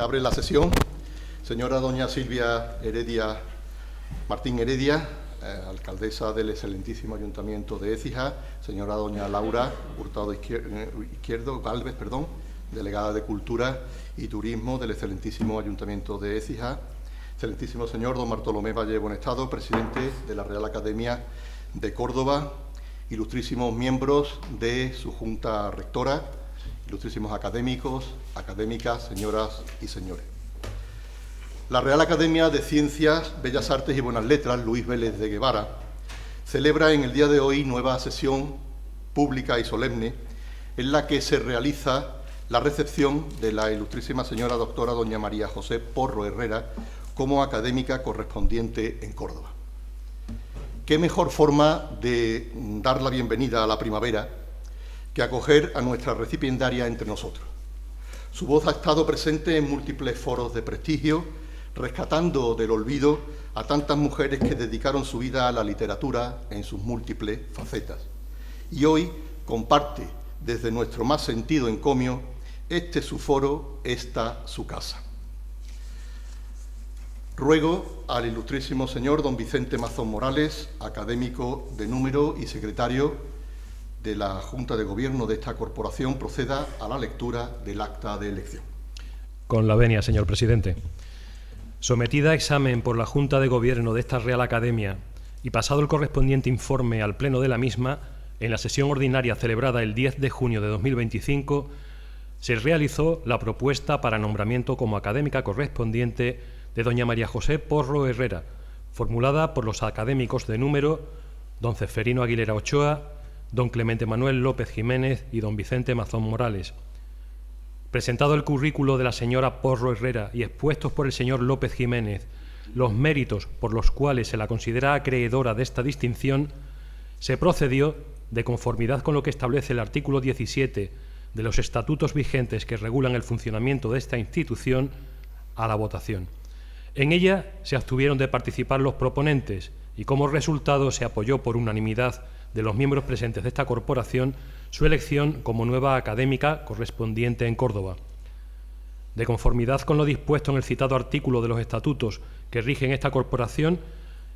Se abre la sesión. Señora doña Silvia Heredia, Martín Heredia, alcaldesa del excelentísimo Ayuntamiento de Écija. Señora doña Laura Hurtado Galvez, delegada de Cultura y Turismo del excelentísimo Ayuntamiento de Écija. Excelentísimo señor don Bartolomé Valle Bonestado, presidente de la Real Academia de Córdoba. Ilustrísimos miembros de su Junta Rectora, ilustrísimos académicos, académicas, señoras y señores. La Real Academia de Ciencias, Bellas Artes y Buenas Letras, Luis Vélez de Guevara, celebra en el día de hoy nueva sesión pública y solemne en la que se realiza la recepción de la ilustrísima señora doctora doña María José Porro Herrera como académica correspondiente en Córdoba. ¿Qué mejor forma de dar la bienvenida a la primavera que acoger a nuestra recipiendaria entre nosotros? Su voz ha estado presente en múltiples foros de prestigio, rescatando del olvido a tantas mujeres que dedicaron su vida a la literatura en sus múltiples facetas. Y hoy comparte desde nuestro más sentido encomio este su foro, esta su casa. Ruego al ilustrísimo señor don Vicente Mazón Morales, académico de número y secretario de la Junta de Gobierno de esta corporación, proceda a la lectura del acta de elección. Con la venia, señor presidente. Sometida a examen por la Junta de Gobierno de esta Real Academia y pasado el correspondiente informe al Pleno de la misma, en la sesión ordinaria celebrada el 10 de junio de 2025, se realizó la propuesta para nombramiento como académica correspondiente de doña María José Porro Herrera, formulada por los académicos de número don Ceferino Aguilera Ochoa, don Clemente Manuel López Jiménez y don Vicente Mazón Morales. Presentado el currículo de la señora Porro Herrera y expuestos por el señor López Jiménez los méritos por los cuales se la considera acreedora de esta distinción, se procedió, de conformidad con lo que establece el artículo 17 de los estatutos vigentes que regulan el funcionamiento de esta institución, a la votación. En ella se abstuvieron de participar los proponentes y como resultado se apoyó por unanimidad de los miembros presentes de esta corporación su elección como nueva académica correspondiente en Córdoba. De conformidad con lo dispuesto en el citado artículo de los estatutos que rigen esta corporación,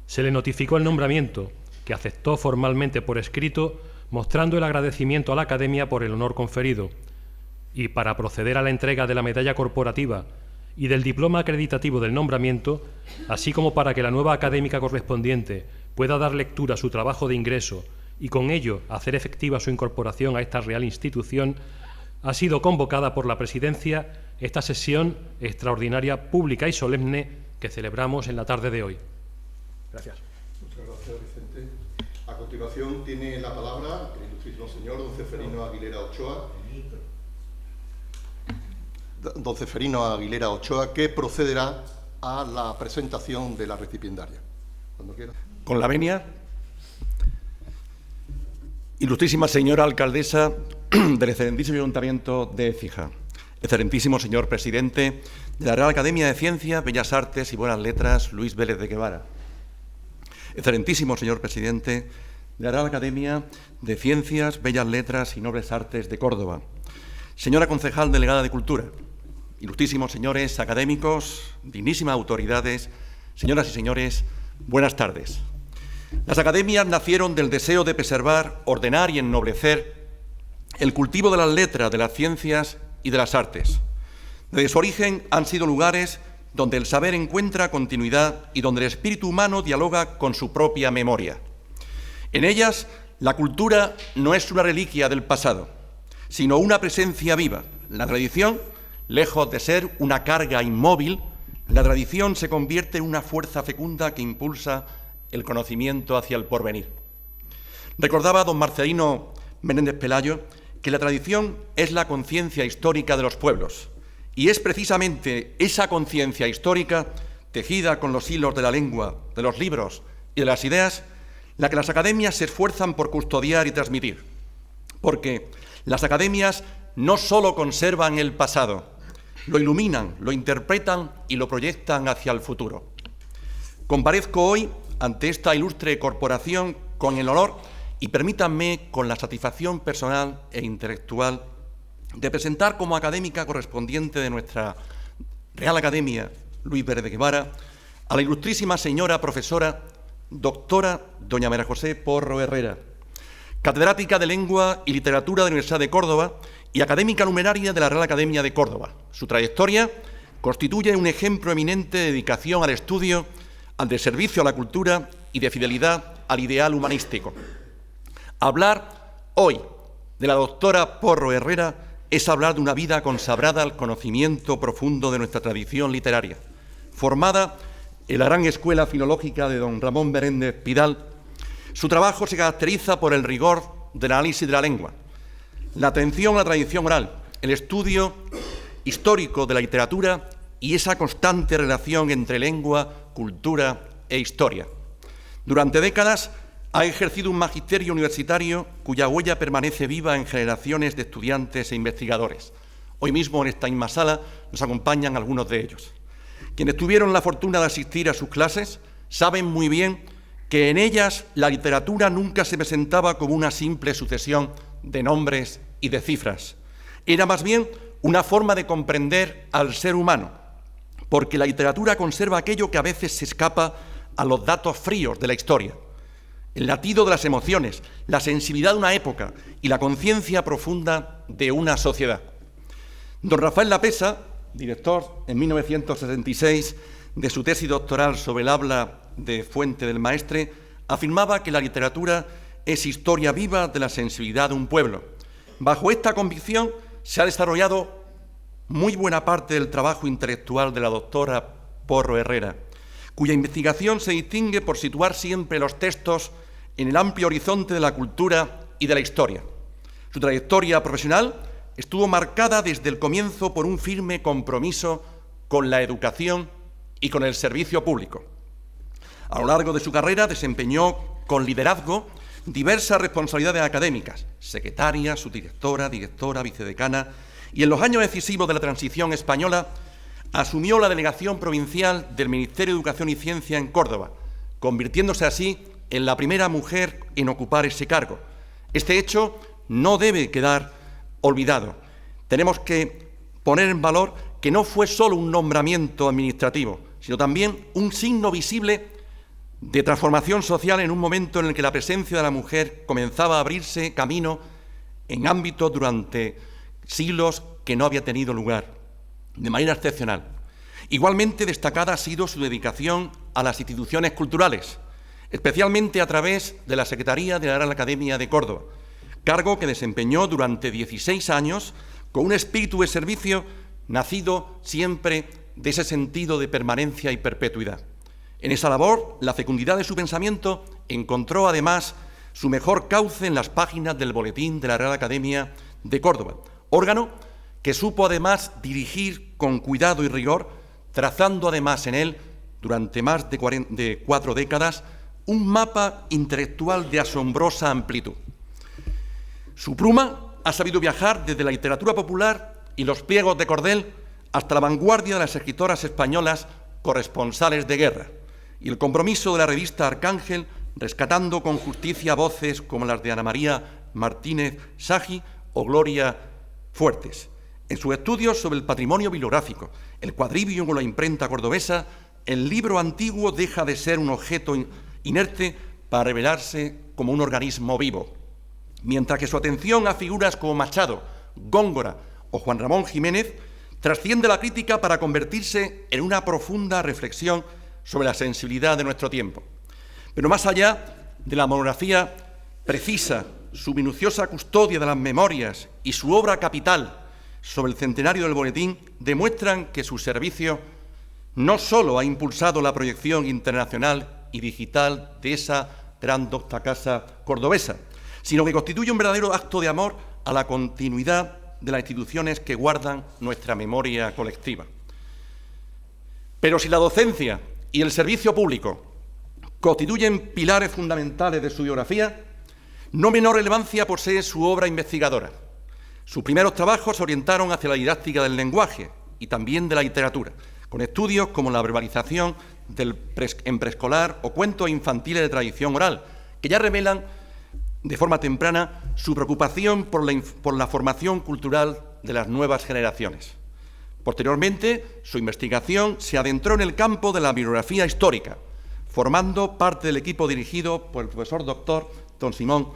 se le notificó el nombramiento, que aceptó formalmente por escrito, mostrando el agradecimiento a la Academia por el honor conferido, y para proceder a la entrega de la medalla corporativa y del diploma acreditativo del nombramiento, así como para que la nueva académica correspondiente pueda dar lectura a su trabajo de ingreso y con ello hacer efectiva su incorporación a esta real institución, ha sido convocada por la Presidencia esta sesión extraordinaria pública y solemne que celebramos en la tarde de hoy. Gracias. Muchas gracias, Vicente. A continuación tiene la palabra el ilustrísimo señor don Ceferino Aguilera Ochoa. Don Ceferino Aguilera Ochoa, que procederá a la presentación de la recipiendaria. Cuando quiera. Con la venia. Ilustrísima señora alcaldesa del excelentísimo Ayuntamiento de Écija, excelentísimo señor presidente de la Real Academia de Ciencias, Bellas Artes y Buenas Letras, Luis Vélez de Guevara, excelentísimo señor presidente de la Real Academia de Ciencias, Bellas Letras y Nobles Artes de Córdoba, señora concejal delegada de Cultura, ilustrísimos señores académicos, dignísimas autoridades, señoras y señores, buenas tardes. Las academias nacieron del deseo de preservar, ordenar y ennoblecer el cultivo de las letras, de las ciencias y de las artes. Desde su origen han sido lugares donde el saber encuentra continuidad y donde el espíritu humano dialoga con su propia memoria. En ellas, la cultura no es una reliquia del pasado, sino una presencia viva. La tradición, lejos de ser una carga inmóvil, la tradición se convierte en una fuerza fecunda que impulsa el conocimiento hacia el porvenir. Recordaba don Marcelino Menéndez Pelayo que la tradición es la conciencia histórica de los pueblos, y es precisamente esa conciencia histórica, tejida con los hilos de la lengua, de los libros y de las ideas, la que las academias se esfuerzan por custodiar y transmitir. Porque las academias no solo conservan el pasado, lo iluminan, lo interpretan y lo proyectan hacia el futuro. Comparezco hoy ante esta ilustre corporación con el honor y permítanme con la satisfacción personal e intelectual de presentar como académica correspondiente de nuestra Real Academia Luis Vélez de Guevara, a la ilustrísima señora profesora doctora doña María José Porro Herrera, catedrática de Lengua y Literatura de la Universidad de Córdoba y académica numeraria de la Real Academia de Córdoba. Su trayectoria constituye un ejemplo eminente de dedicación al estudio, al de servicio a la cultura y de fidelidad al ideal humanístico. Hablar hoy de la doctora Porro Herrera es hablar de una vida consagrada al conocimiento profundo de nuestra tradición literaria. Formada en la gran escuela filológica de don Ramón Meréndez Pidal, su trabajo se caracteriza por el rigor del análisis de la lengua, la atención a la tradición oral, el estudio histórico de la literatura y esa constante relación entre lengua, cultura e historia. Durante décadas ha ejercido un magisterio universitario cuya huella permanece viva en generaciones de estudiantes e investigadores. Hoy mismo en esta misma sala nos acompañan algunos de ellos. Quienes tuvieron la fortuna de asistir a sus clases saben muy bien que en ellas la literatura nunca se presentaba como una simple sucesión de nombres y de cifras. Era más bien una forma de comprender al ser humano, porque la literatura conserva aquello que a veces se escapa a los datos fríos de la historia: el latido de las emociones, la sensibilidad de una época y la conciencia profunda de una sociedad. Don Rafael Lapesa, director en 1966 de su tesis doctoral sobre el habla de Fuente del Maestre, afirmaba que la literatura es historia viva de la sensibilidad de un pueblo. Bajo esta convicción se ha desarrollado muy buena parte del trabajo intelectual de la doctora Porro Herrera, cuya investigación se distingue por situar siempre los textos en el amplio horizonte de la cultura y de la historia. Su trayectoria profesional estuvo marcada desde el comienzo por un firme compromiso con la educación y con el servicio público. A lo largo de su carrera desempeñó con liderazgo diversas responsabilidades académicas: secretaria, subdirectora, directora, vicedecana, y en los años decisivos de la transición española asumió la delegación provincial del Ministerio de Educación y Ciencia en Córdoba, convirtiéndose así en la primera mujer en ocupar ese cargo. Este hecho no debe quedar olvidado. Tenemos que poner en valor que no fue solo un nombramiento administrativo, sino también un signo visible de transformación social en un momento en el que la presencia de la mujer comenzaba a abrirse camino en ámbitos durante siglos que no había tenido lugar, de manera excepcional. Igualmente destacada ha sido su dedicación a las instituciones culturales, especialmente a través de la Secretaría de la Real Academia de Córdoba, cargo que desempeñó durante 16 años con un espíritu de servicio nacido siempre de ese sentido de permanencia y perpetuidad. En esa labor, la fecundidad de su pensamiento encontró además su mejor cauce en las páginas del Boletín de la Real Academia de Córdoba, órgano que supo además dirigir con cuidado y rigor, trazando además en él, durante más de 4 décadas, un mapa intelectual de asombrosa amplitud. Su pluma ha sabido viajar desde la literatura popular y los pliegos de cordel hasta la vanguardia de las escritoras españolas corresponsales de guerra, y el compromiso de la revista Arcángel, rescatando con justicia voces como las de Ana María Martínez Sagi o Gloria Fuertes. En sus estudios sobre el patrimonio bibliográfico, el cuadribio con la imprenta cordobesa, el libro antiguo deja de ser un objeto inerte para revelarse como un organismo vivo, mientras que su atención a figuras como Machado, Góngora o Juan Ramón Jiménez trasciende la crítica para convertirse en una profunda reflexión sobre la sensibilidad de nuestro tiempo. Pero más allá de la monografía precisa, su minuciosa custodia de las memorias y su obra capital sobre el centenario del Boletín demuestran que su servicio no solo ha impulsado la proyección internacional y digital de esa gran docta casa cordobesa, sino que constituye un verdadero acto de amor a la continuidad de las instituciones que guardan nuestra memoria colectiva. Pero si la docencia y el servicio público constituyen pilares fundamentales de su biografía, no menor relevancia posee su obra investigadora. Sus primeros trabajos se orientaron hacia la didáctica del lenguaje y también de la literatura, con estudios como la verbalización en preescolar o cuentos infantiles de tradición oral, que ya revelan de forma temprana su preocupación por la formación cultural de las nuevas generaciones. Posteriormente, su investigación se adentró en el campo de la bibliografía histórica, formando parte del equipo dirigido por el profesor doctor don Simón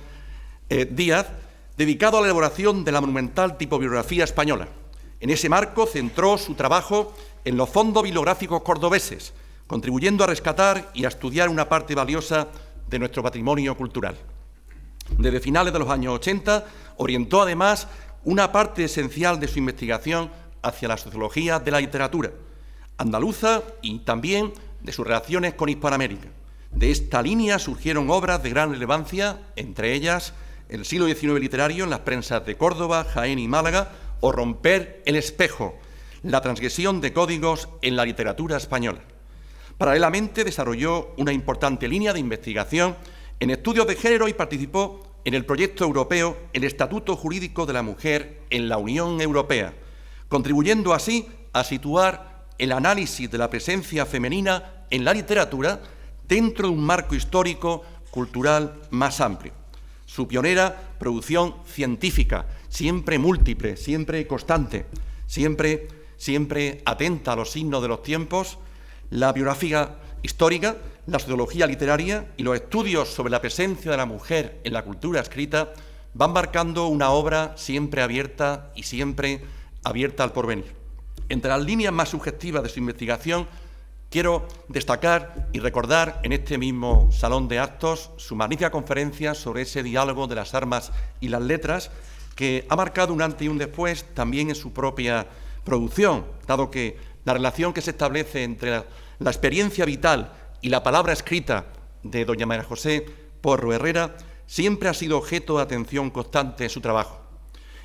Díaz, dedicado a la elaboración de la monumental tipobibliografía española. En ese marco centró su trabajo en los fondos bibliográficos cordobeses, contribuyendo a rescatar y a estudiar una parte valiosa de nuestro patrimonio cultural. Desde finales de los años 80, orientó además una parte esencial de su investigación hacia la sociología de la literatura andaluza y también de sus relaciones con Hispanoamérica. De esta línea surgieron obras de gran relevancia, entre ellas El siglo XIX literario en las prensas de Córdoba, Jaén y Málaga, o Romper el espejo, la transgresión de códigos en la literatura española. Paralelamente desarrolló una importante línea de investigación en estudios de género y participó en el proyecto europeo El Estatuto Jurídico de la Mujer en la Unión Europea, contribuyendo así a situar el análisis de la presencia femenina en la literatura dentro de un marco histórico cultural más amplio. Su pionera producción científica, siempre múltiple, siempre constante, siempre atenta a los signos de los tiempos, la biografía histórica, la sociología literaria y los estudios sobre la presencia de la mujer en la cultura escrita van marcando una obra siempre abierta y siempre abierta al porvenir. Entre las líneas más subjetivas de su investigación, quiero destacar y recordar en este mismo salón de actos su magnífica conferencia sobre ese diálogo de las armas y las letras, que ha marcado un antes y un después también en su propia producción, dado que la relación que se establece entre la experiencia vital y la palabra escrita de doña María José Porro Herrera siempre ha sido objeto de atención constante en su trabajo.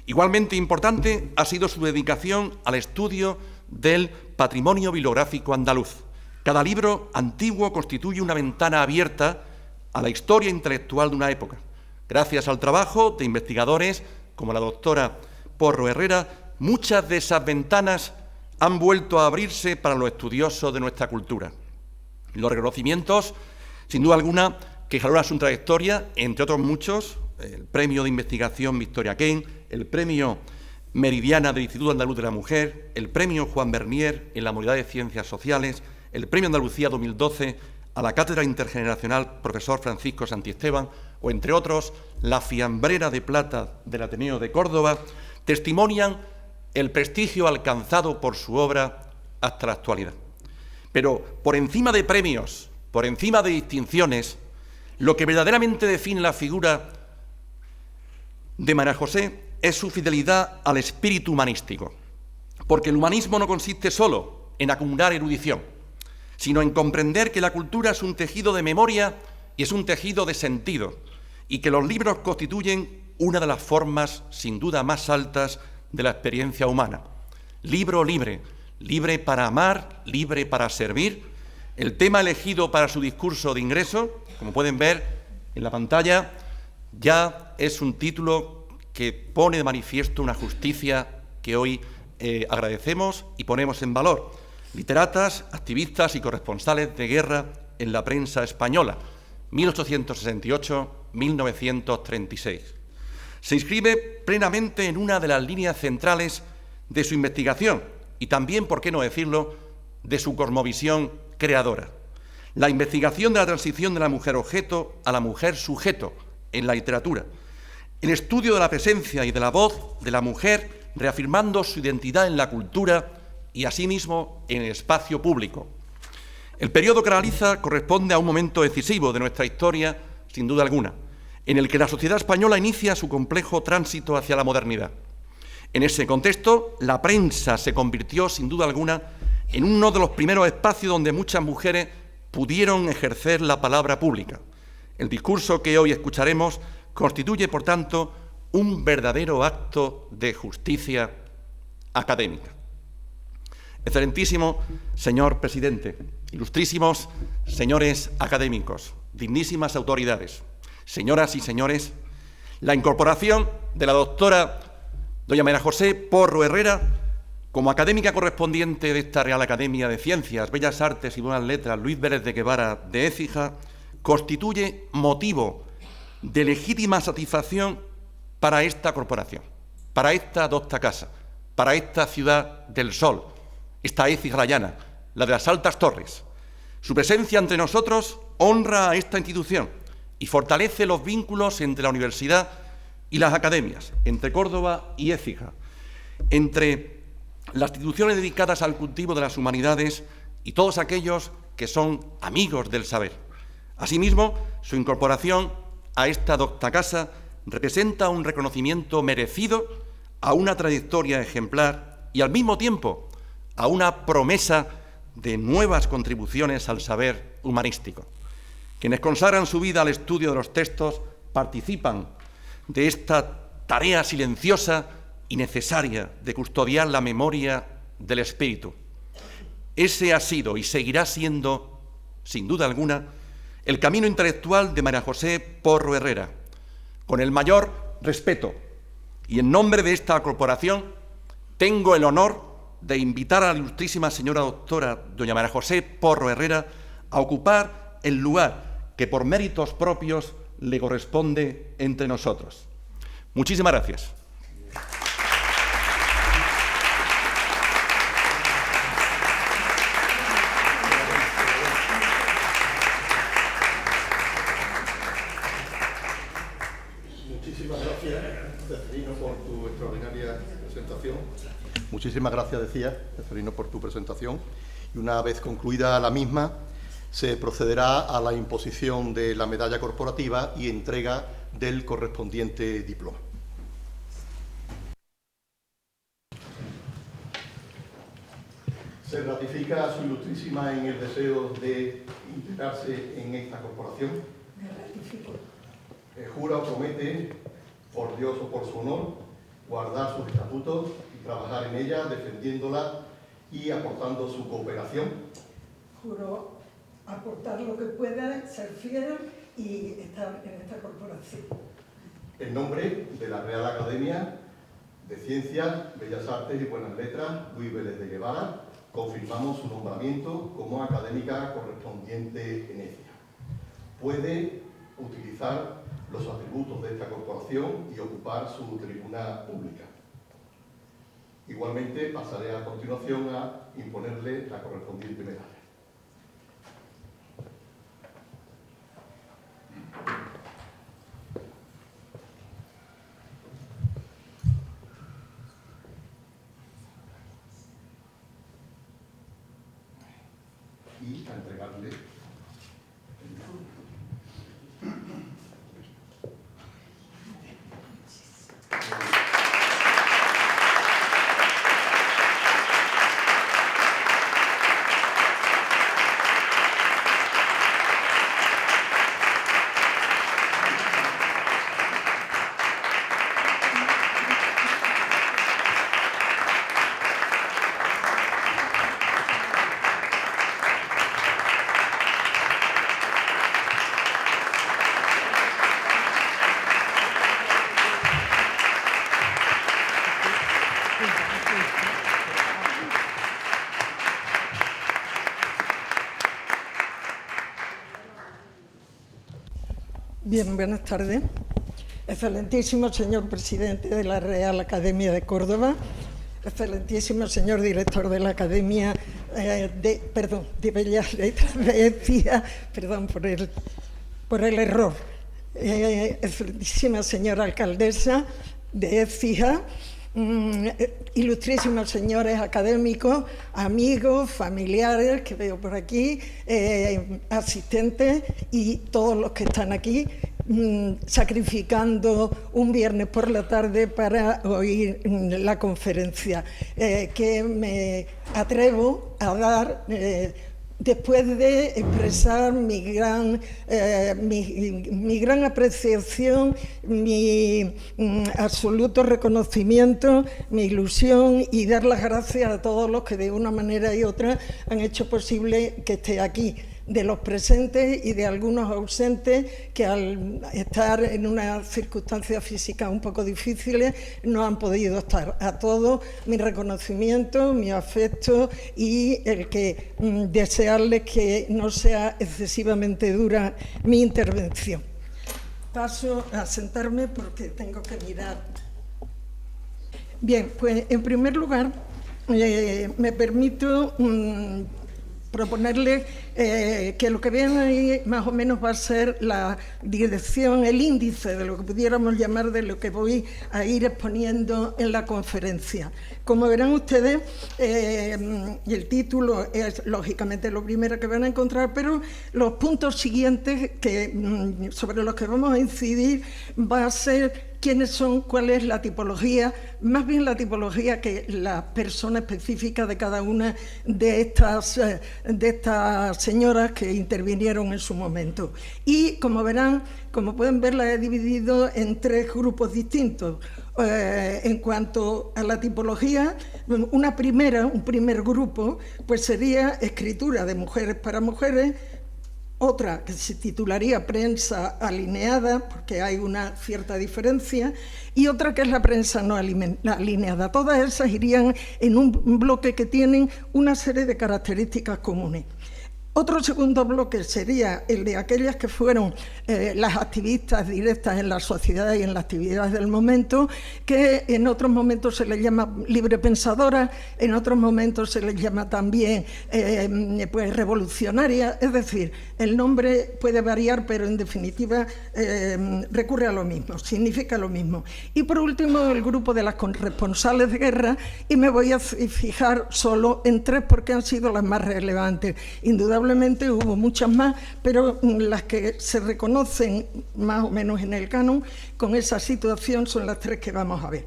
Igualmente importante ha sido su dedicación al estudio del patrimonio bibliográfico andaluz. Cada libro antiguo constituye una ventana abierta a la historia intelectual de una época. Gracias al trabajo de investigadores como la doctora Porro Herrera, muchas de esas ventanas han vuelto a abrirse para los estudiosos de nuestra cultura. Los reconocimientos, sin duda alguna, que valoran su trayectoria, entre otros muchos, el Premio de Investigación Victoria Kane, el Premio Meridiana del Instituto Andaluz de la Mujer, el Premio Juan Bernier en la modalidad de Ciencias Sociales, el Premio Andalucía 2012 a la Cátedra Intergeneracional Profesor Francisco Santiesteban, o entre otros, la Fiambrera de Plata del Ateneo de Córdoba, testimonian el prestigio alcanzado por su obra hasta la actualidad. Pero por encima de premios, por encima de distinciones, lo que verdaderamente define la figura de María José es su fidelidad al espíritu humanístico, porque el humanismo no consiste solo en acumular erudición, sino en comprender que la cultura es un tejido de memoria y es un tejido de sentido, y que los libros constituyen una de las formas, sin duda, más altas de la experiencia humana. Libro libre, libre para amar, libre para servir. El tema elegido para su discurso de ingreso, como pueden ver en la pantalla, ya es un título que pone de manifiesto una justicia que hoy agradecemos y ponemos en valor. Literatas, activistas y corresponsales de guerra en la prensa española, 1868-1936. Se inscribe plenamente en una de las líneas centrales de su investigación y también, por qué no decirlo, de su cosmovisión creadora. La investigación de la transición de la mujer objeto a la mujer sujeto en la literatura. El estudio de la presencia y de la voz de la mujer, reafirmando su identidad en la cultura y asimismo en el espacio público. El periodo que analiza corresponde a un momento decisivo de nuestra historia, sin duda alguna, en el que la sociedad española inicia su complejo tránsito hacia la modernidad. En ese contexto, la prensa se convirtió, sin duda alguna, en uno de los primeros espacios donde muchas mujeres pudieron ejercer la palabra pública. El discurso que hoy escucharemos constituye, por tanto, un verdadero acto de justicia académica. Excelentísimo señor presidente, ilustrísimos señores académicos, dignísimas autoridades, señoras y señores, la incorporación de la doctora doña María José Porro Herrera como académica correspondiente de esta Real Academia de Ciencias, Bellas Artes y Buenas Letras Luis Vélez de Guevara de Écija constituye motivo de legítima satisfacción para esta corporación, para esta docta casa, para esta ciudad del sol, esta Écija la llana, la de las altas torres. Su presencia entre nosotros honra a esta institución y fortalece los vínculos entre la universidad y las academias, entre Córdoba y Écija, entre las instituciones dedicadas al cultivo de las humanidades y todos aquellos que son amigos del saber. Asimismo, su incorporación a esta docta casa representa un reconocimiento merecido a una trayectoria ejemplar y, al mismo tiempo, a una promesa de nuevas contribuciones al saber humanístico. Quienes consagran su vida al estudio de los textos participan de esta tarea silenciosa y necesaria de custodiar la memoria del espíritu. Ese ha sido y seguirá siendo, sin duda alguna, el camino intelectual de María José Porro Herrera. Con el mayor respeto y en nombre de esta corporación, tengo el honor de invitar a la ilustrísima señora doctora doña María José Porro Herrera a ocupar el lugar que por méritos propios le corresponde entre nosotros. Muchísimas gracias. Muchísimas gracias, Ceferino, por tu extraordinaria presentación. Muchísimas gracias, decía, Ceferino, por tu presentación. Y una vez concluida la misma, se procederá a la imposición de la medalla corporativa y entrega del correspondiente diploma. Se ratifica a su ilustrísima en el deseo de integrarse en esta corporación. Me ratifico. Jura o promete, por Dios o por su honor, guardar sus estatutos y trabajar en ella, defendiéndola y aportando su cooperación. Juro aportar lo que pueda, ser fiel y estar en esta corporación. En nombre de la Real Academia de Ciencias, Bellas Artes y Buenas Letras, Luis Vélez de Guevara, confirmamos su nombramiento como académica correspondiente en Écija. Puede utilizar los atributos de esta corporación y ocupar su tribuna pública. Igualmente, pasaré a continuación a imponerle la correspondiente medalla. Y a entregarle el diploma. Bien, buenas tardes. Excelentísimo señor presidente de la Real Academia de Córdoba, excelentísimo señor director de la Academia de Bellas Letras de Écija, perdón por el error, excelentísima señora alcaldesa de Écija, ilustrísimos señores académicos, amigos, familiares que veo por aquí, asistentes y todos los que están aquí sacrificando un viernes por la tarde para oír la conferencia que me atrevo a dar después de expresar mi gran apreciación, mi absoluto reconocimiento, mi ilusión y dar las gracias a todos los que de una manera y otra han hecho posible que esté aquí, de los presentes y de algunos ausentes que al estar en unas circunstancias físicas un poco difíciles no han podido estar. A todos mi reconocimiento, mi afecto y el que desearles que no sea excesivamente dura mi intervención. Paso a sentarme porque tengo que mirar. Bien, pues en primer lugar me permito proponerle que lo que vean ahí más o menos va a ser la dirección, el índice de lo que pudiéramos llamar de lo que voy a ir exponiendo en la conferencia. Como verán ustedes, y el título es lógicamente lo primero que van a encontrar, pero los puntos siguientes sobre los que vamos a incidir va a ser quiénes son, cuál es la tipología, más bien la tipología que la persona específica de cada una de estas señoras que intervinieron en su momento. Y como verán, como pueden ver, la he dividido en 3 grupos distintos. En cuanto a la tipología, un primer grupo, pues sería escritura de mujeres para mujeres. Otra que se titularía prensa alineada, porque hay una cierta diferencia, y otra que es la prensa no alineada. Todas esas irían en un bloque que tienen una serie de características comunes. Otro segundo bloque sería el de aquellas que fueron las activistas directas en la sociedad y en las actividades del momento, que en otros momentos se les llama librepensadoras, en otros momentos se les llama también pues revolucionarias, es decir, el nombre puede variar, pero en definitiva recurre a lo mismo, significa lo mismo. Y por último, el grupo de las corresponsales de guerra, y me voy a fijar solo en 3 porque han sido las más relevantes. Indudablemente hubo muchas más, pero las que se reconocen más o menos en el canon con esa situación son las 3 que vamos a ver.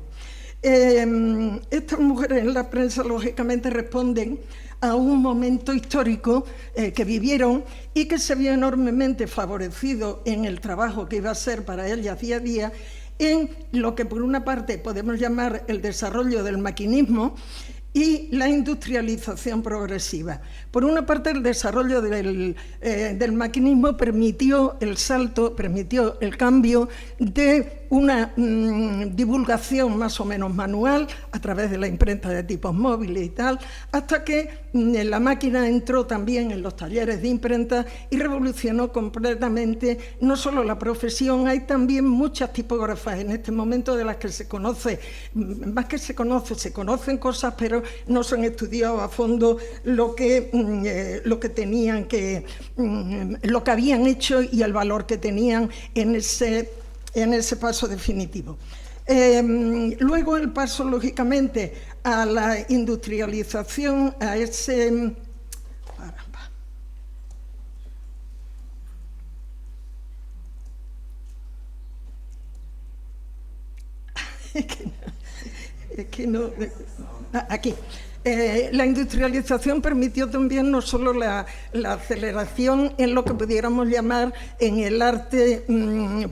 Estas mujeres en la prensa lógicamente responden a un momento histórico que vivieron y que se vio enormemente favorecido en el trabajo que iba a ser para ellas día a día en lo que por una parte podemos llamar el desarrollo del maquinismo y la industrialización progresiva. Por una parte, el desarrollo del maquinismo permitió el salto, permitió el cambio de una divulgación más o menos manual a través de la imprenta de tipos móviles y tal, hasta que la máquina entró también en los talleres de imprenta y revolucionó completamente no solo la profesión, hay también muchas tipógrafas en este momento de las que se conoce, más que se conocen cosas, pero no se han estudiado a fondo lo que tenían que, lo que habían hecho y el valor que tenían en ese paso definitivo. Luego el paso, lógicamente, a la industrialización, a ese... Aquí. La industrialización permitió también no solo la aceleración en lo que pudiéramos llamar en el arte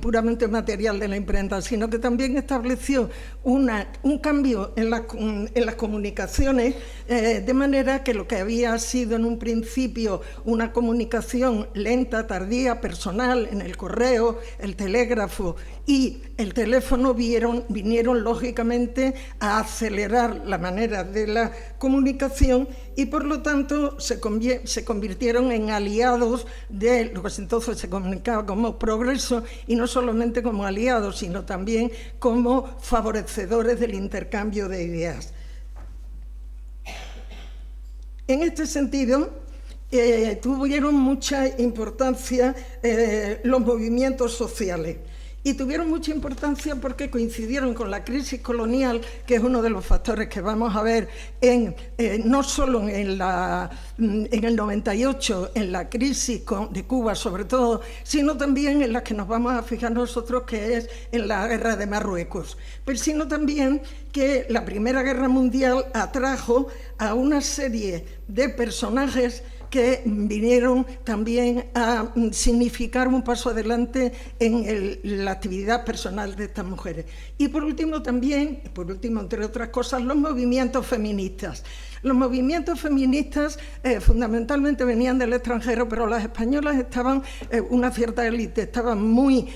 puramente material de la imprenta, sino que también estableció un cambio en las comunicaciones, de manera que lo que había sido en un principio una comunicación lenta, tardía, personal, en el correo, el telégrafo y el teléfono vinieron lógicamente a acelerar la manera de la comunicación y por lo tanto se convirtieron en aliados de lo que entonces se comunicaba como progreso, y no solamente como aliados, sino también como favorecedores del intercambio de ideas. En este sentido, tuvieron mucha importancia los movimientos sociales. Y tuvieron mucha importancia porque coincidieron con la crisis colonial, que es uno de los factores que vamos a ver no solo en el 98, en la crisis de Cuba sobre todo, sino también en la que nos vamos a fijar nosotros, que es en la guerra de Marruecos. Pero sino también que la Primera Guerra Mundial atrajo a una serie de personajes que vinieron también a significar un paso adelante en la actividad personal de estas mujeres. Y por último también, entre otras cosas, los movimientos feministas. Los movimientos feministas fundamentalmente venían del extranjero, pero las españolas estaban, una cierta élite, estaban muy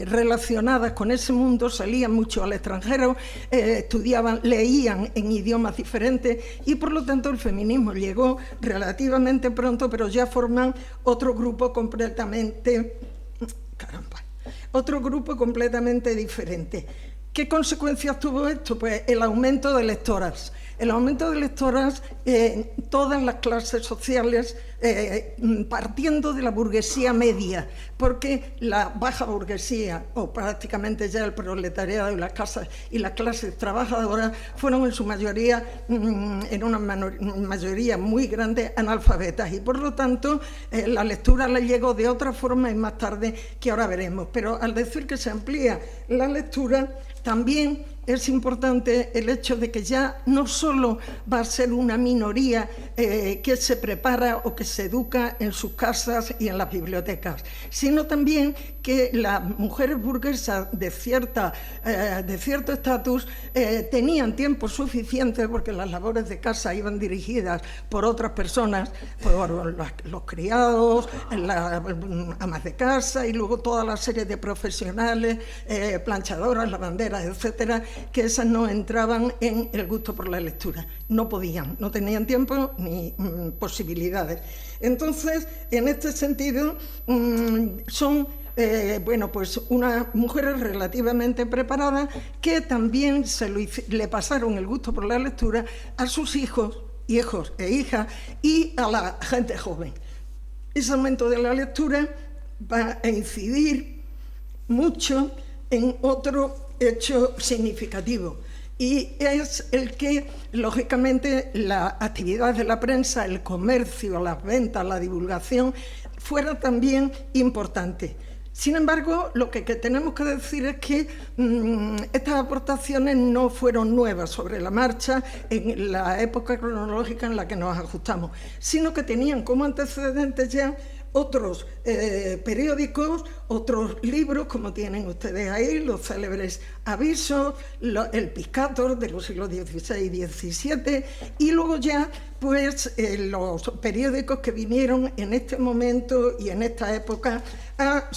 relacionadas con ese mundo, salían mucho al extranjero, estudiaban, leían en idiomas diferentes y por lo tanto el feminismo llegó relativamente pronto, pero ya forman otro grupo completamente diferente. ¿Qué consecuencias tuvo esto? Pues el aumento de lectoras. El aumento de lectoras en todas las clases sociales, partiendo de la burguesía media, porque la baja burguesía, o prácticamente ya el proletariado y las clases trabajadoras, fueron en su mayoría, en una mayoría muy grande, analfabetas, y por lo tanto la lectura le llegó de otra forma y más tarde, que ahora veremos. Pero al decir que se amplía la lectura, también es importante el hecho de que ya no solo va a ser una minoría que se prepara o que se educa en sus casas y en las bibliotecas, sino también que las mujeres burguesas de cierto estatus tenían tiempo suficiente, porque las labores de casa iban dirigidas por otras personas, por los criados, las amas de casa y luego toda la serie de profesionales, planchadoras, lavanderas, etcétera, que esas no entraban en el gusto por la lectura. No podían, no tenían tiempo ni posibilidades. Entonces, en este sentido, son pues unas mujeres relativamente preparadas que también le pasaron el gusto por la lectura a sus hijos e hijas y a la gente joven. Ese aumento de la lectura va a incidir mucho en otro hecho significativo, y es el que, lógicamente, la actividad de la prensa, el comercio, las ventas, la divulgación, fuera también importante. Sin embargo, lo que tenemos que decir es que estas aportaciones no fueron nuevas sobre la marcha en la época cronológica en la que nos ajustamos, sino que tenían como antecedentes ya otros periódicos, otros libros, como tienen ustedes ahí, los célebres avisos, el Piscator de los siglos XVI y XVII, y luego ya pues los periódicos que vinieron en este momento y en esta época a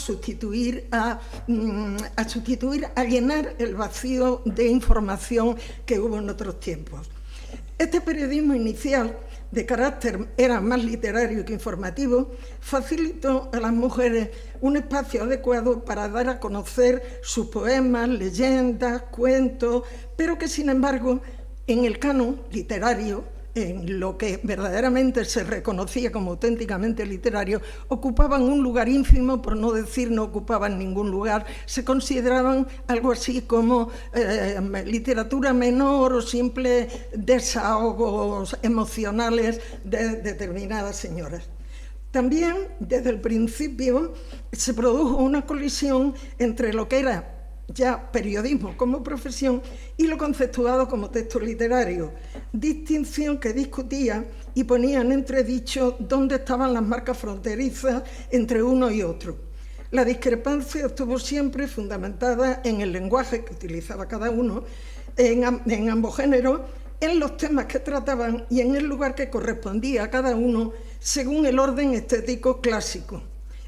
llenar el vacío de información que hubo en otros tiempos. Este periodismo inicial, de carácter era más literario que informativo, facilitó a las mujeres un espacio adecuado para dar a conocer sus poemas, leyendas, cuentos, pero que, sin embargo, en el canon literario, en lo que verdaderamente se reconocía como auténticamente literario, ocupaban un lugar ínfimo, por no decir no ocupaban ningún lugar, se consideraban algo así como literatura menor o simples desahogos emocionales de determinadas señoras. También, desde el principio, se produjo una colisión entre lo que era ya periodismo como profesión y lo conceptuado como texto literario, distinción que discutía y ponía en entredicho dónde estaban las marcas fronterizas entre uno y otro. La discrepancia estuvo siempre fundamentada en el lenguaje que utilizaba cada uno, en ambos géneros, en los temas que trataban y en el lugar que correspondía a cada uno según el orden estético clásico.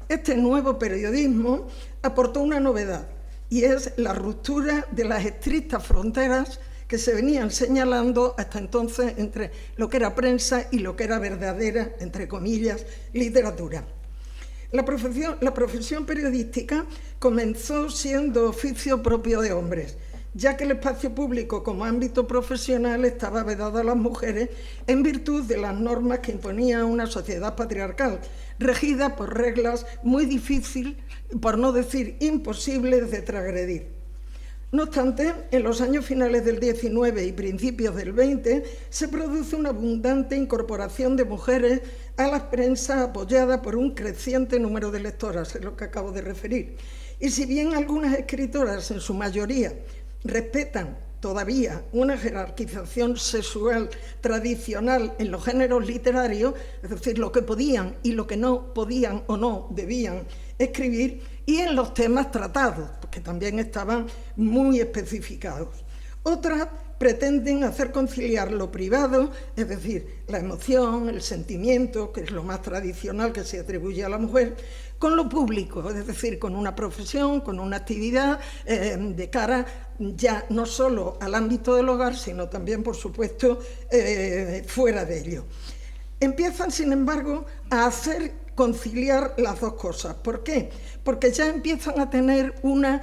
Este nuevo periodismo aportó una novedad, y es la ruptura de las estrictas fronteras que se venían señalando hasta entonces entre lo que era prensa y lo que era verdadera, entre comillas, literatura. La profesión periodística comenzó siendo oficio propio de hombres, ya que el espacio público como ámbito profesional estaba vedado a las mujeres en virtud de las normas que imponía una sociedad patriarcal, regida por reglas muy difíciles, por no decir imposibles, de transgredir. No obstante, en los años finales del XIX y principios del XX se produce una abundante incorporación de mujeres a la prensa apoyada por un creciente número de lectoras, es lo que acabo de referir. Y si bien algunas escritoras, en su mayoría, respetan todavía una jerarquización sexual tradicional en los géneros literarios, es decir, lo que podían y lo que no podían o no debían escribir, y en los temas tratados, que también estaban muy especificados. Otras pretenden hacer conciliar lo privado, es decir, la emoción, el sentimiento, que es lo más tradicional que se atribuye a la mujer, con lo público, es decir, con una profesión, con una actividad de cara ya no solo al ámbito del hogar, sino también, por supuesto, fuera de ello. Empiezan, sin embargo, a hacer conciliar las dos cosas. ¿Por qué? Porque ya empiezan a tener una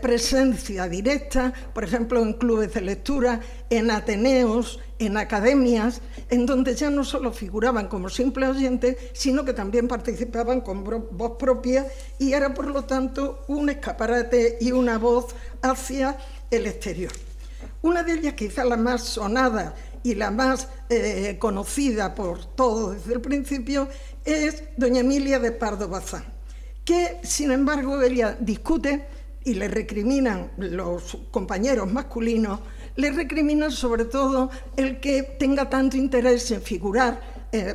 presencia directa, por ejemplo, en clubes de lectura, en ateneos, en academias, en donde ya no solo figuraban como simples oyentes, sino que también participaban con voz propia y era, por lo tanto, un escaparate y una voz hacia el exterior. Una de ellas, quizá la más sonada y la más conocida por todos desde el principio, es doña Emilia de Pardo Bazán, que, sin embargo, ella discute y le recriminan los compañeros masculinos, le recriminan sobre todo el que tenga tanto interés en figurar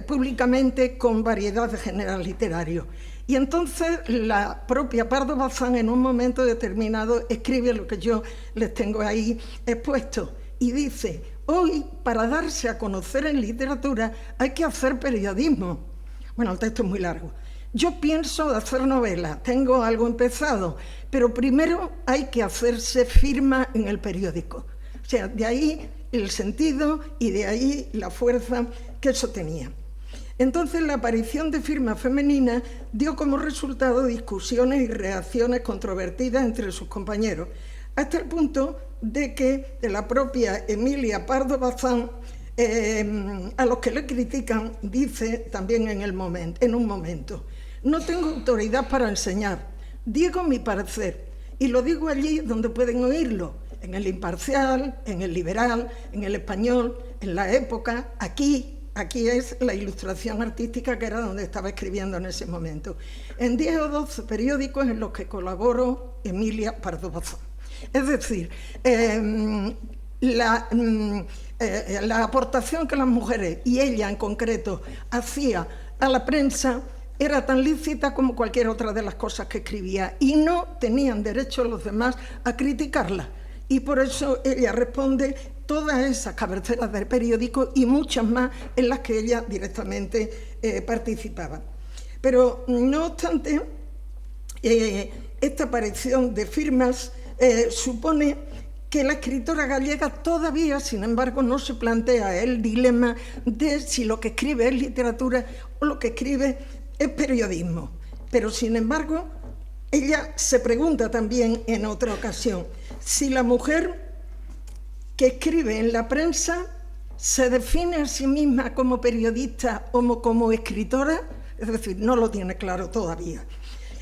públicamente con variedad de géneros literarios. Y entonces la propia Pardo Bazán, en un momento determinado, escribe lo que yo les tengo ahí expuesto y dice: hoy, para darse a conocer en literatura, hay que hacer periodismo. Bueno, el texto es muy largo. Yo pienso hacer novela, tengo algo empezado, pero primero hay que hacerse firma en el periódico. O sea, de ahí el sentido y de ahí la fuerza que eso tenía. Entonces, la aparición de firmas femeninas dio como resultado discusiones y reacciones controvertidas entre sus compañeros, hasta el punto de que de la propia Emilia Pardo Bazán, a los que le critican, dice también en un momento: no tengo autoridad para enseñar, digo mi parecer, y lo digo allí donde pueden oírlo, en El Imparcial, en El Liberal, en El Español, en La Época, aquí es la Ilustración Artística, que era donde estaba escribiendo en ese momento. En 10 o 12 periódicos en los que colaboró Emilia Pardo Bazán. Es decir, la aportación que las mujeres, y ella en concreto, hacía a la prensa era tan lícita como cualquier otra de las cosas que escribía, y no tenían derecho los demás a criticarla. Y por eso ella responde todas esas cabeceras del periódico y muchas más en las que ella directamente participaba. Pero, no obstante, esta aparición de firmas supone que la escritora gallega todavía, sin embargo, no se plantea el dilema de si lo que escribe es literatura o lo que escribe es periodismo. Pero, sin embargo, ella se pregunta también en otra ocasión si la mujer que escribe en la prensa se define a sí misma como periodista o como escritora, es decir, no lo tiene claro todavía.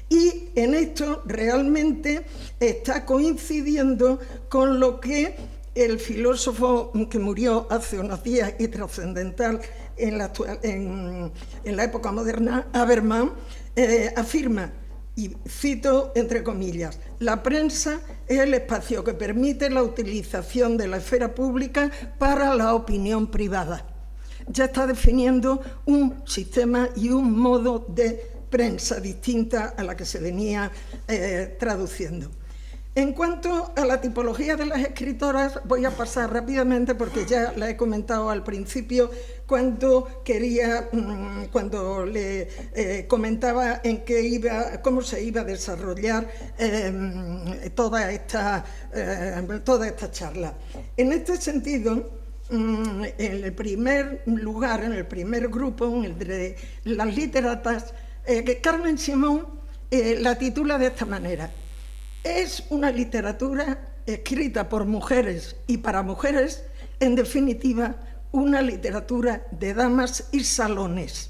Y en esto realmente está coincidiendo con lo que el filósofo que murió hace unos días y trascendental en la época moderna, Habermas, afirma, y cito entre comillas: la prensa es el espacio que permite la utilización de la esfera pública para la opinión privada. Ya está definiendo un sistema y un modo de prensa distinta a la que se venía traduciendo. En cuanto a la tipología de las escritoras, voy a pasar rápidamente porque ya la he comentado al principio cuando le comentaba cómo se iba a desarrollar toda esta charla. En este sentido, en el primer lugar, en el primer grupo, en el de las literatas, Carmen Simón la titula de esta manera: es una literatura escrita por mujeres y para mujeres, en definitiva, una literatura de damas y salones.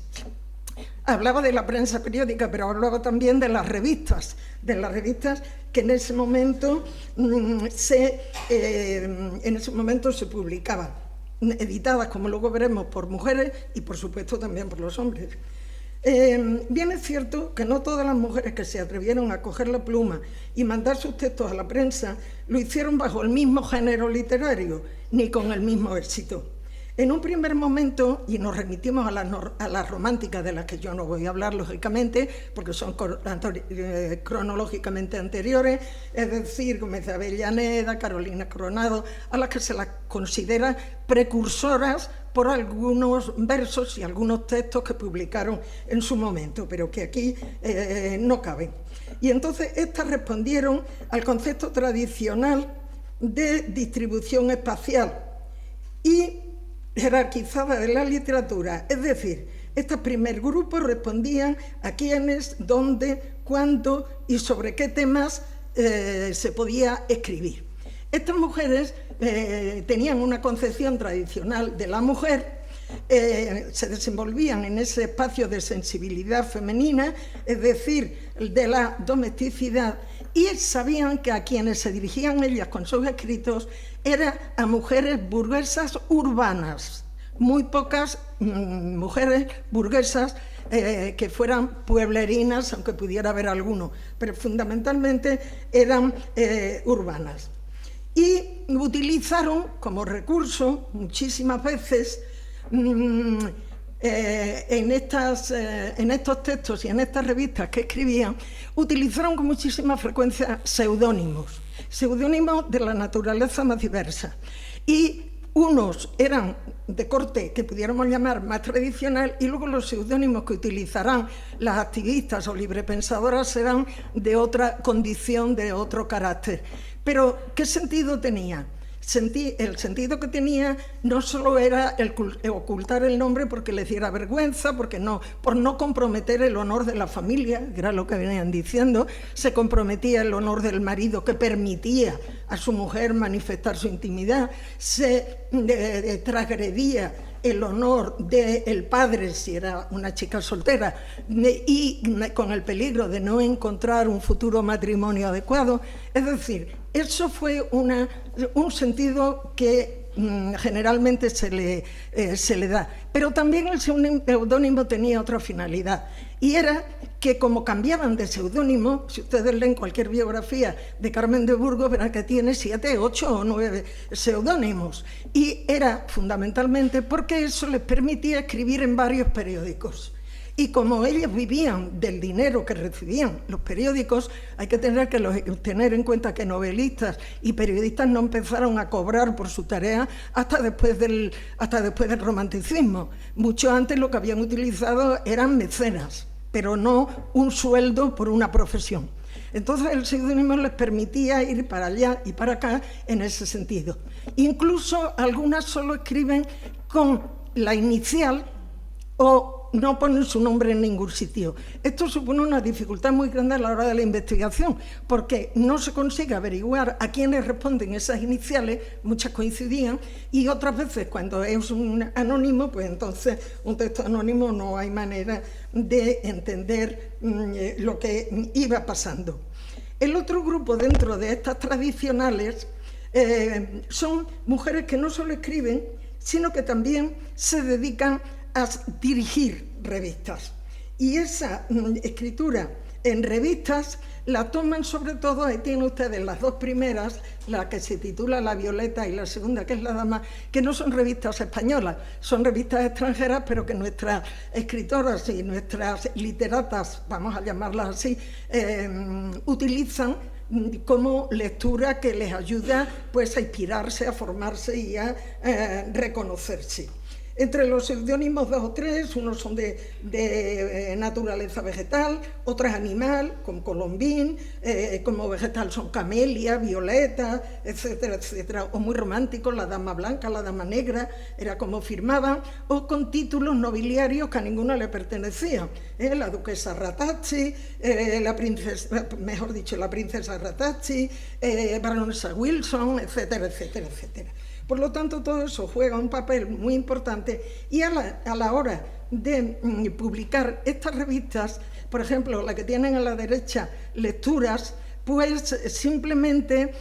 Hablaba de la prensa periódica, pero hablaba también de las revistas que en ese momento se publicaban, editadas, como luego veremos, por mujeres y, por supuesto, también por los hombres. Bien es cierto que no todas las mujeres que se atrevieron a coger la pluma y mandar sus textos a la prensa lo hicieron bajo el mismo género literario, ni con el mismo éxito. En un primer momento, y nos remitimos a las románticas, de las que yo no voy a hablar, lógicamente, porque son cronológicamente anteriores, es decir, Gómez de Avellaneda, Carolina Coronado, a las que se las considera precursoras por algunos versos y algunos textos que publicaron en su momento, pero que aquí no caben. Y entonces estas respondieron al concepto tradicional de distribución espacial y jerarquizada de la literatura, es decir, Este primer grupo respondían a quiénes, dónde, cuándo y sobre qué temas se podía escribir. Estas mujeres tenían una concepción tradicional de la mujer, se desenvolvían en ese espacio de sensibilidad femenina, es decir, de la domesticidad, y sabían que a quienes se dirigían ellas con sus escritos era a mujeres burguesas urbanas, muy pocas mujeres burguesas que fueran pueblerinas, aunque pudiera haber alguno, pero fundamentalmente eran urbanas. Y utilizaron como recurso muchísimas veces en estos textos y en estas revistas que escribían, utilizaron con muchísima frecuencia seudónimos de la naturaleza más diversa. Y unos eran de corte que pudiéramos llamar más tradicional, y luego los seudónimos que utilizarán las activistas o librepensadoras serán de otra condición, de otro carácter. Pero, ¿qué sentido tenía? El sentido que tenía no solo era el ocultar el nombre porque les diera vergüenza, por no comprometer el honor de la familia, que era lo que venían diciendo, se comprometía el honor del marido que permitía a su mujer manifestar su intimidad, se transgredía el honor del padre si era una chica soltera y con el peligro de no encontrar un futuro matrimonio adecuado. Es decir, eso fue un sentido que generalmente se le da. Pero también el seudónimo tenía otra finalidad, y era que como cambiaban de seudónimo, si ustedes leen cualquier biografía de Carmen de Burgos, verán que tiene 7, 8 o 9 seudónimos, y era fundamentalmente porque eso les permitía escribir en varios periódicos. Y como ellos vivían del dinero que recibían los periódicos, hay que tener en cuenta que novelistas y periodistas no empezaron a cobrar por su tarea hasta después del romanticismo. Mucho antes lo que habían utilizado eran mecenas, pero no un sueldo por una profesión. Entonces el seudónimo les permitía ir para allá y para acá en ese sentido. Incluso algunas solo escriben con la inicial o no ponen su nombre en ningún sitio. Esto supone una dificultad muy grande a la hora de la investigación, porque no se consigue averiguar a quiénes responden esas iniciales, muchas coincidían, y otras veces cuando es un anónimo, pues entonces un texto anónimo no hay manera de entender lo que iba pasando. El otro grupo dentro de estas tradicionales son mujeres que no solo escriben, sino que también se dedican a dirigir revistas. Y esa escritura en revistas la toman sobre todo, ahí tienen ustedes las dos primeras, la que se titula La Violeta y la segunda que es La Dama, que no son revistas españolas, son revistas extranjeras, pero que nuestras escritoras y nuestras literatas, vamos a llamarlas así, utilizan como lectura que les ayuda pues a inspirarse, a formarse y a reconocerse. Entre los seudónimos 2 o 3, unos son de naturaleza vegetal, otras animal, como colombín, como vegetal son camelia, violeta, etcétera, etcétera, o muy románticos, la dama blanca, la dama negra, era como firmaban, o con títulos nobiliarios que a ninguna le pertenecían, la duquesa Rattazzi, la princesa Rattazzi, baronesa Wilson, etcétera, etcétera, etcétera. Por lo tanto, todo eso juega un papel muy importante, y a la hora de publicar estas revistas, por ejemplo, la que tienen a la derecha, Lecturas, pues simplemente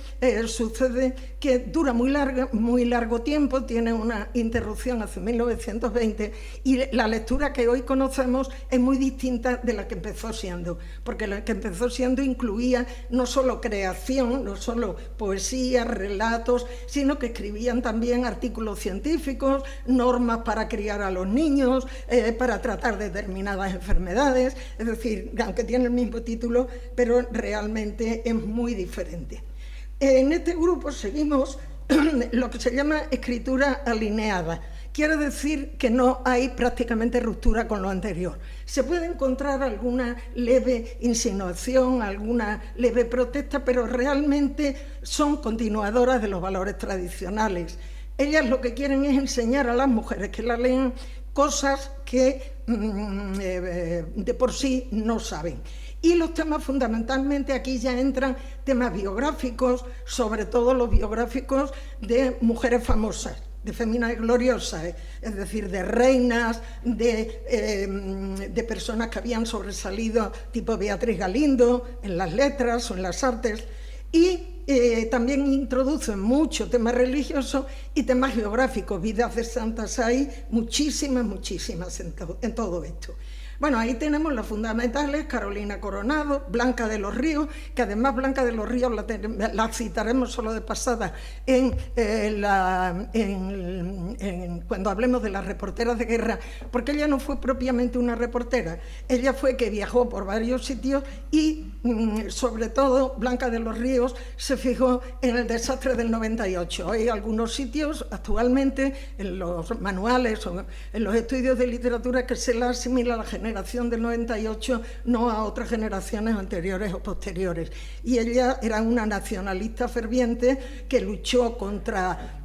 sucede que dura muy largo tiempo, tiene una interrupción hacia 1920, y la lectura que hoy conocemos es muy distinta de la que empezó siendo, porque la que empezó siendo incluía no solo creación, no solo poesía, relatos, sino que escribían también artículos científicos, normas para criar a los niños, para tratar determinadas enfermedades, es decir, aunque tiene el mismo título, pero realmente es muy diferente. En este grupo seguimos lo que se llama escritura alineada. Quiere decir que no hay prácticamente ruptura con lo anterior. Se puede encontrar alguna leve insinuación, alguna leve protesta, pero realmente son continuadoras de los valores tradicionales. Ellas lo que quieren es enseñar a las mujeres que la leen cosas que de por sí no saben. Y los temas fundamentalmente aquí ya entran temas biográficos, sobre todo los biográficos de mujeres famosas, de féminas gloriosas, es decir, de reinas, de personas que habían sobresalido, tipo Beatriz Galindo, en las letras o en las artes, y también introducen mucho temas religiosos y temas geográficos, vidas de santas hay muchísimas en todo esto. Bueno, ahí tenemos las fundamentales: Carolina Coronado, Blanca de los Ríos, que además Blanca de los Ríos la citaremos solo de pasada cuando hablemos de las reporteras de guerra, porque ella no fue propiamente una reportera, ella fue que viajó por varios sitios y sobre todo Blanca de los Ríos se fijó en el desastre del 98. Hay algunos sitios actualmente en los manuales o en los estudios de literatura que se la asimila a la generación del 98, no a otras generaciones anteriores o posteriores. Y ella era una nacionalista ferviente que luchó contra,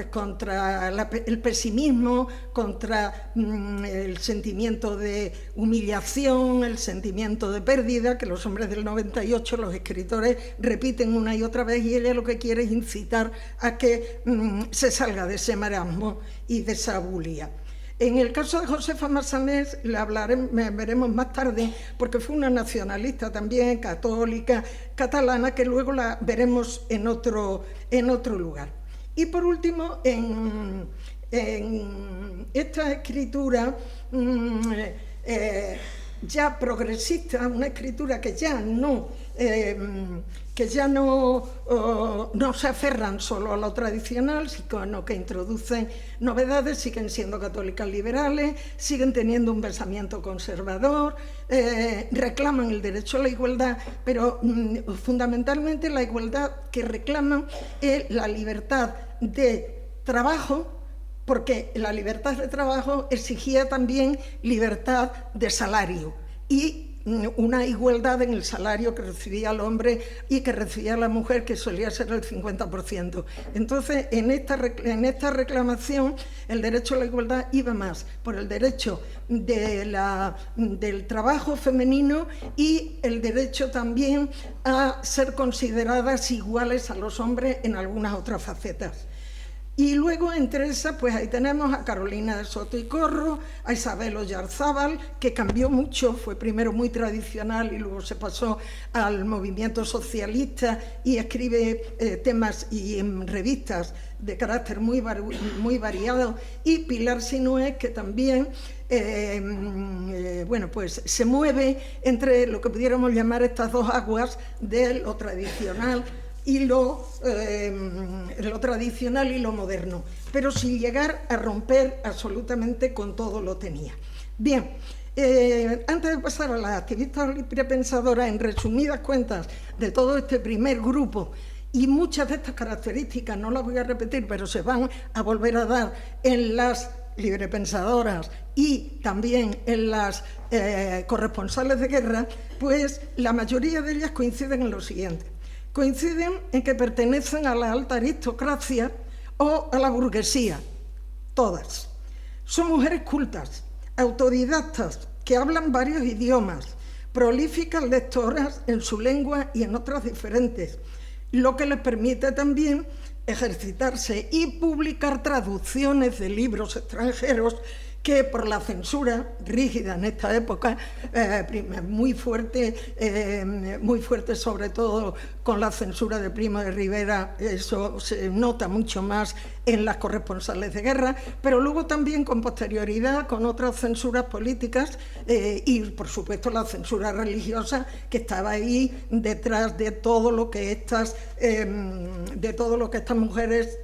contra el pesimismo, contra el sentimiento de humillación, el sentimiento de pérdida, que los hombres del 98, los escritores, repiten una y otra vez, y ella lo que quiere es incitar a que se salga de ese marasmo y de esa bulia. En el caso de Josefa Massanés veremos más tarde, porque fue una nacionalista también, católica, catalana, que luego la veremos en otro lugar. Y por último, en esta escritura ya progresista, una escritura que ya no se aferran solo a lo tradicional, sino que introducen novedades, siguen siendo católicas liberales, siguen teniendo un pensamiento conservador, reclaman el derecho a la igualdad, pero fundamentalmente la igualdad que reclaman es la libertad de trabajo, porque la libertad de trabajo exigía también libertad de salario y una igualdad en el salario que recibía el hombre y que recibía la mujer, que solía ser el 50%. Entonces, en esta reclamación, el derecho a la igualdad iba más por el derecho del trabajo femenino y el derecho también a ser consideradas iguales a los hombres en algunas otras facetas. Y luego, entre esas, pues ahí tenemos a Carolina de Soto y Corro, a Isabel Oyarzábal, que cambió mucho, fue primero muy tradicional y luego se pasó al movimiento socialista y escribe temas y en revistas de carácter muy variado, y Pilar Sinué, que también pues se mueve entre lo que pudiéramos llamar estas dos aguas de lo tradicional y lo tradicional y lo moderno, pero sin llegar a romper absolutamente con todo lo tenía. Bien, antes de pasar a las activistas librepensadoras, en resumidas cuentas de todo este primer grupo, y muchas de estas características no las voy a repetir, pero se van a volver a dar en las librepensadoras y también en las corresponsales de guerra, pues la mayoría de ellas coinciden en lo siguiente. Coinciden en que pertenecen a la alta aristocracia o a la burguesía, todas. Son mujeres cultas, autodidactas, que hablan varios idiomas, prolíficas lectoras en su lengua y en otras diferentes, lo que les permite también ejercitarse y publicar traducciones de libros extranjeros que por la censura rígida en esta época, muy fuerte sobre todo con la censura de Primo de Rivera, eso se nota mucho más en las corresponsales de guerra, pero luego también con posterioridad con otras censuras políticas y por supuesto la censura religiosa que estaba ahí detrás de todo lo que estas mujeres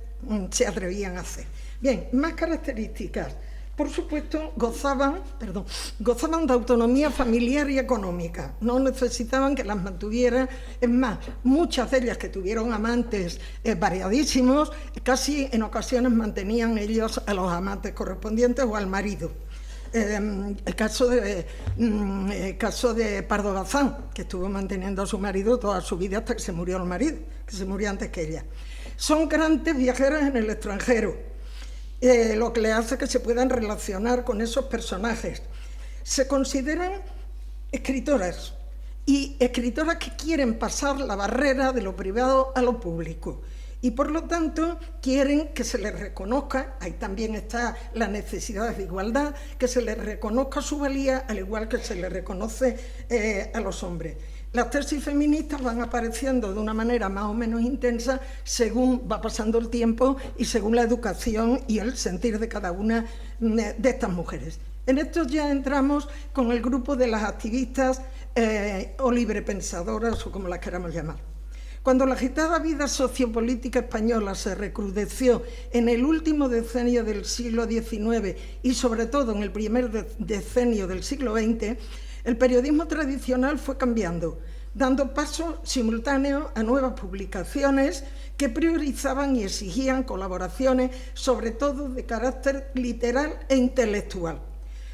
se atrevían a hacer. Bien, más características. Por supuesto, gozaban de autonomía familiar y económica, no necesitaban que las mantuviera. Es más, muchas de ellas que tuvieron amantes variadísimos, casi en ocasiones mantenían ellos a los amantes correspondientes o al marido. El caso de Pardo Bazán, que estuvo manteniendo a su marido toda su vida hasta que se murió el marido, que se murió antes que ella. Son grandes viajeras en el extranjero. lo que le hace que se puedan relacionar con esos personajes. Se consideran escritoras, y escritoras que quieren pasar la barrera de lo privado a lo público, y por lo tanto quieren que se les reconozca, ahí también está la necesidad de igualdad, que se les reconozca su valía, al igual que se les reconoce a los hombres. Las tesis feministas van apareciendo de una manera más o menos intensa según va pasando el tiempo y según la educación y el sentir de cada una de estas mujeres. En esto ya entramos con el grupo de las activistas o librepensadoras, o como las queramos llamar. Cuando la agitada vida sociopolítica española se recrudeció en el último decenio del siglo XIX y sobre todo en el primer decenio del siglo XX, el periodismo tradicional fue cambiando, dando paso simultáneo a nuevas publicaciones que priorizaban y exigían colaboraciones, sobre todo de carácter literal e intelectual.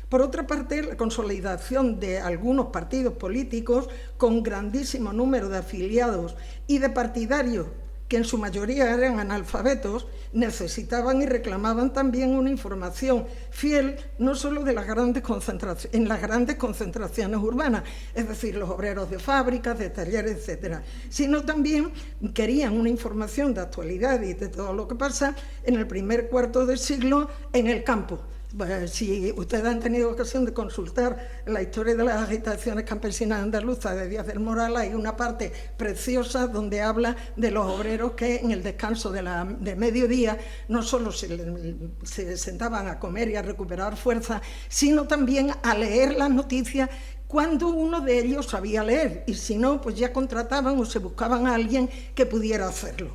Por otra parte, la consolidación de algunos partidos políticos con grandísimo número de afiliados y de partidarios, que en su mayoría eran analfabetos, necesitaban y reclamaban también una información fiel no solo de las grandes concentraciones urbanas, es decir, los obreros de fábricas, de talleres, etcétera, sino también querían una información de actualidad y de todo lo que pasa en el primer cuarto de siglo en el campo. Bueno, si ustedes han tenido ocasión de consultar la historia de las agitaciones campesinas andaluzas de Díaz del Moral, hay una parte preciosa donde habla de los obreros que en el descanso de mediodía no solo se sentaban a comer y a recuperar fuerza, sino también a leer las noticias cuando uno de ellos sabía leer, y si no, pues ya contrataban o se buscaban a alguien que pudiera hacerlo.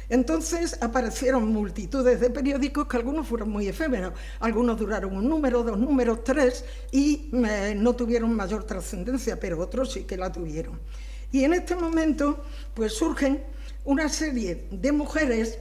Entonces aparecieron multitudes de periódicos que algunos fueron muy efímeros, algunos duraron un número, 2 números, 3 y no tuvieron mayor trascendencia, pero otros sí que la tuvieron. Y en este momento pues surgen una serie de mujeres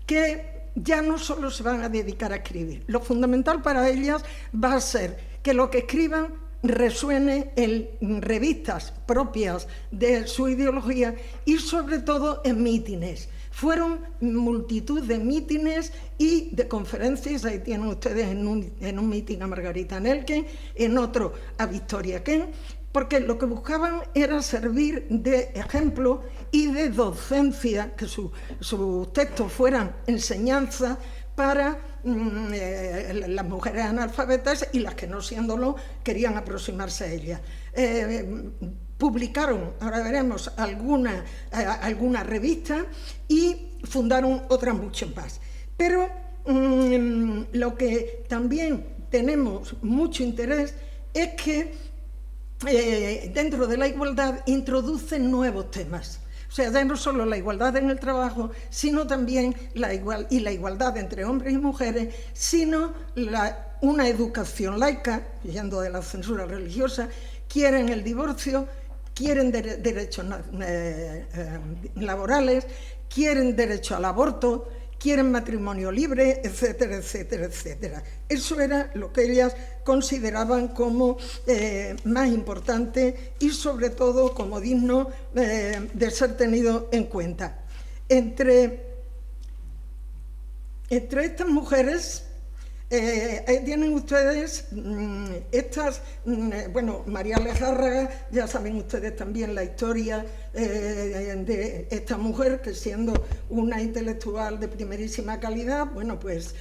que ya no solo se van a dedicar a escribir, lo fundamental para ellas va a ser que lo que escriban resuene en revistas propias de su ideología y sobre todo en mítines. Fueron multitud de mítines y de conferencias, ahí tienen ustedes en un mítin a Margarita Nelken, en otro a Victoria Kent, porque lo que buscaban era servir de ejemplo y de docencia, que sus textos fueran enseñanza para las mujeres analfabetas y las que no siéndolo querían aproximarse a ellas. Publicaron, ahora veremos, alguna revista y fundaron otras muchas más. Pero lo que también tenemos mucho interés es que dentro de la igualdad introducen nuevos temas. O sea, ya no solo la igualdad en el trabajo, sino también la igualdad entre hombres y mujeres, sino una educación laica, yendo de la censura religiosa, quieren el divorcio, quieren derechos laborales, quieren derecho al aborto, quieren matrimonio libre, etcétera, etcétera, etcétera. Eso era lo que ellas consideraban como más importante y sobre todo como digno de ser tenido en cuenta. Entre estas mujeres tienen ustedes estas, bueno, María Lejárraga, ya saben ustedes también la historia de esta mujer que siendo una intelectual de primerísima calidad, bueno, pues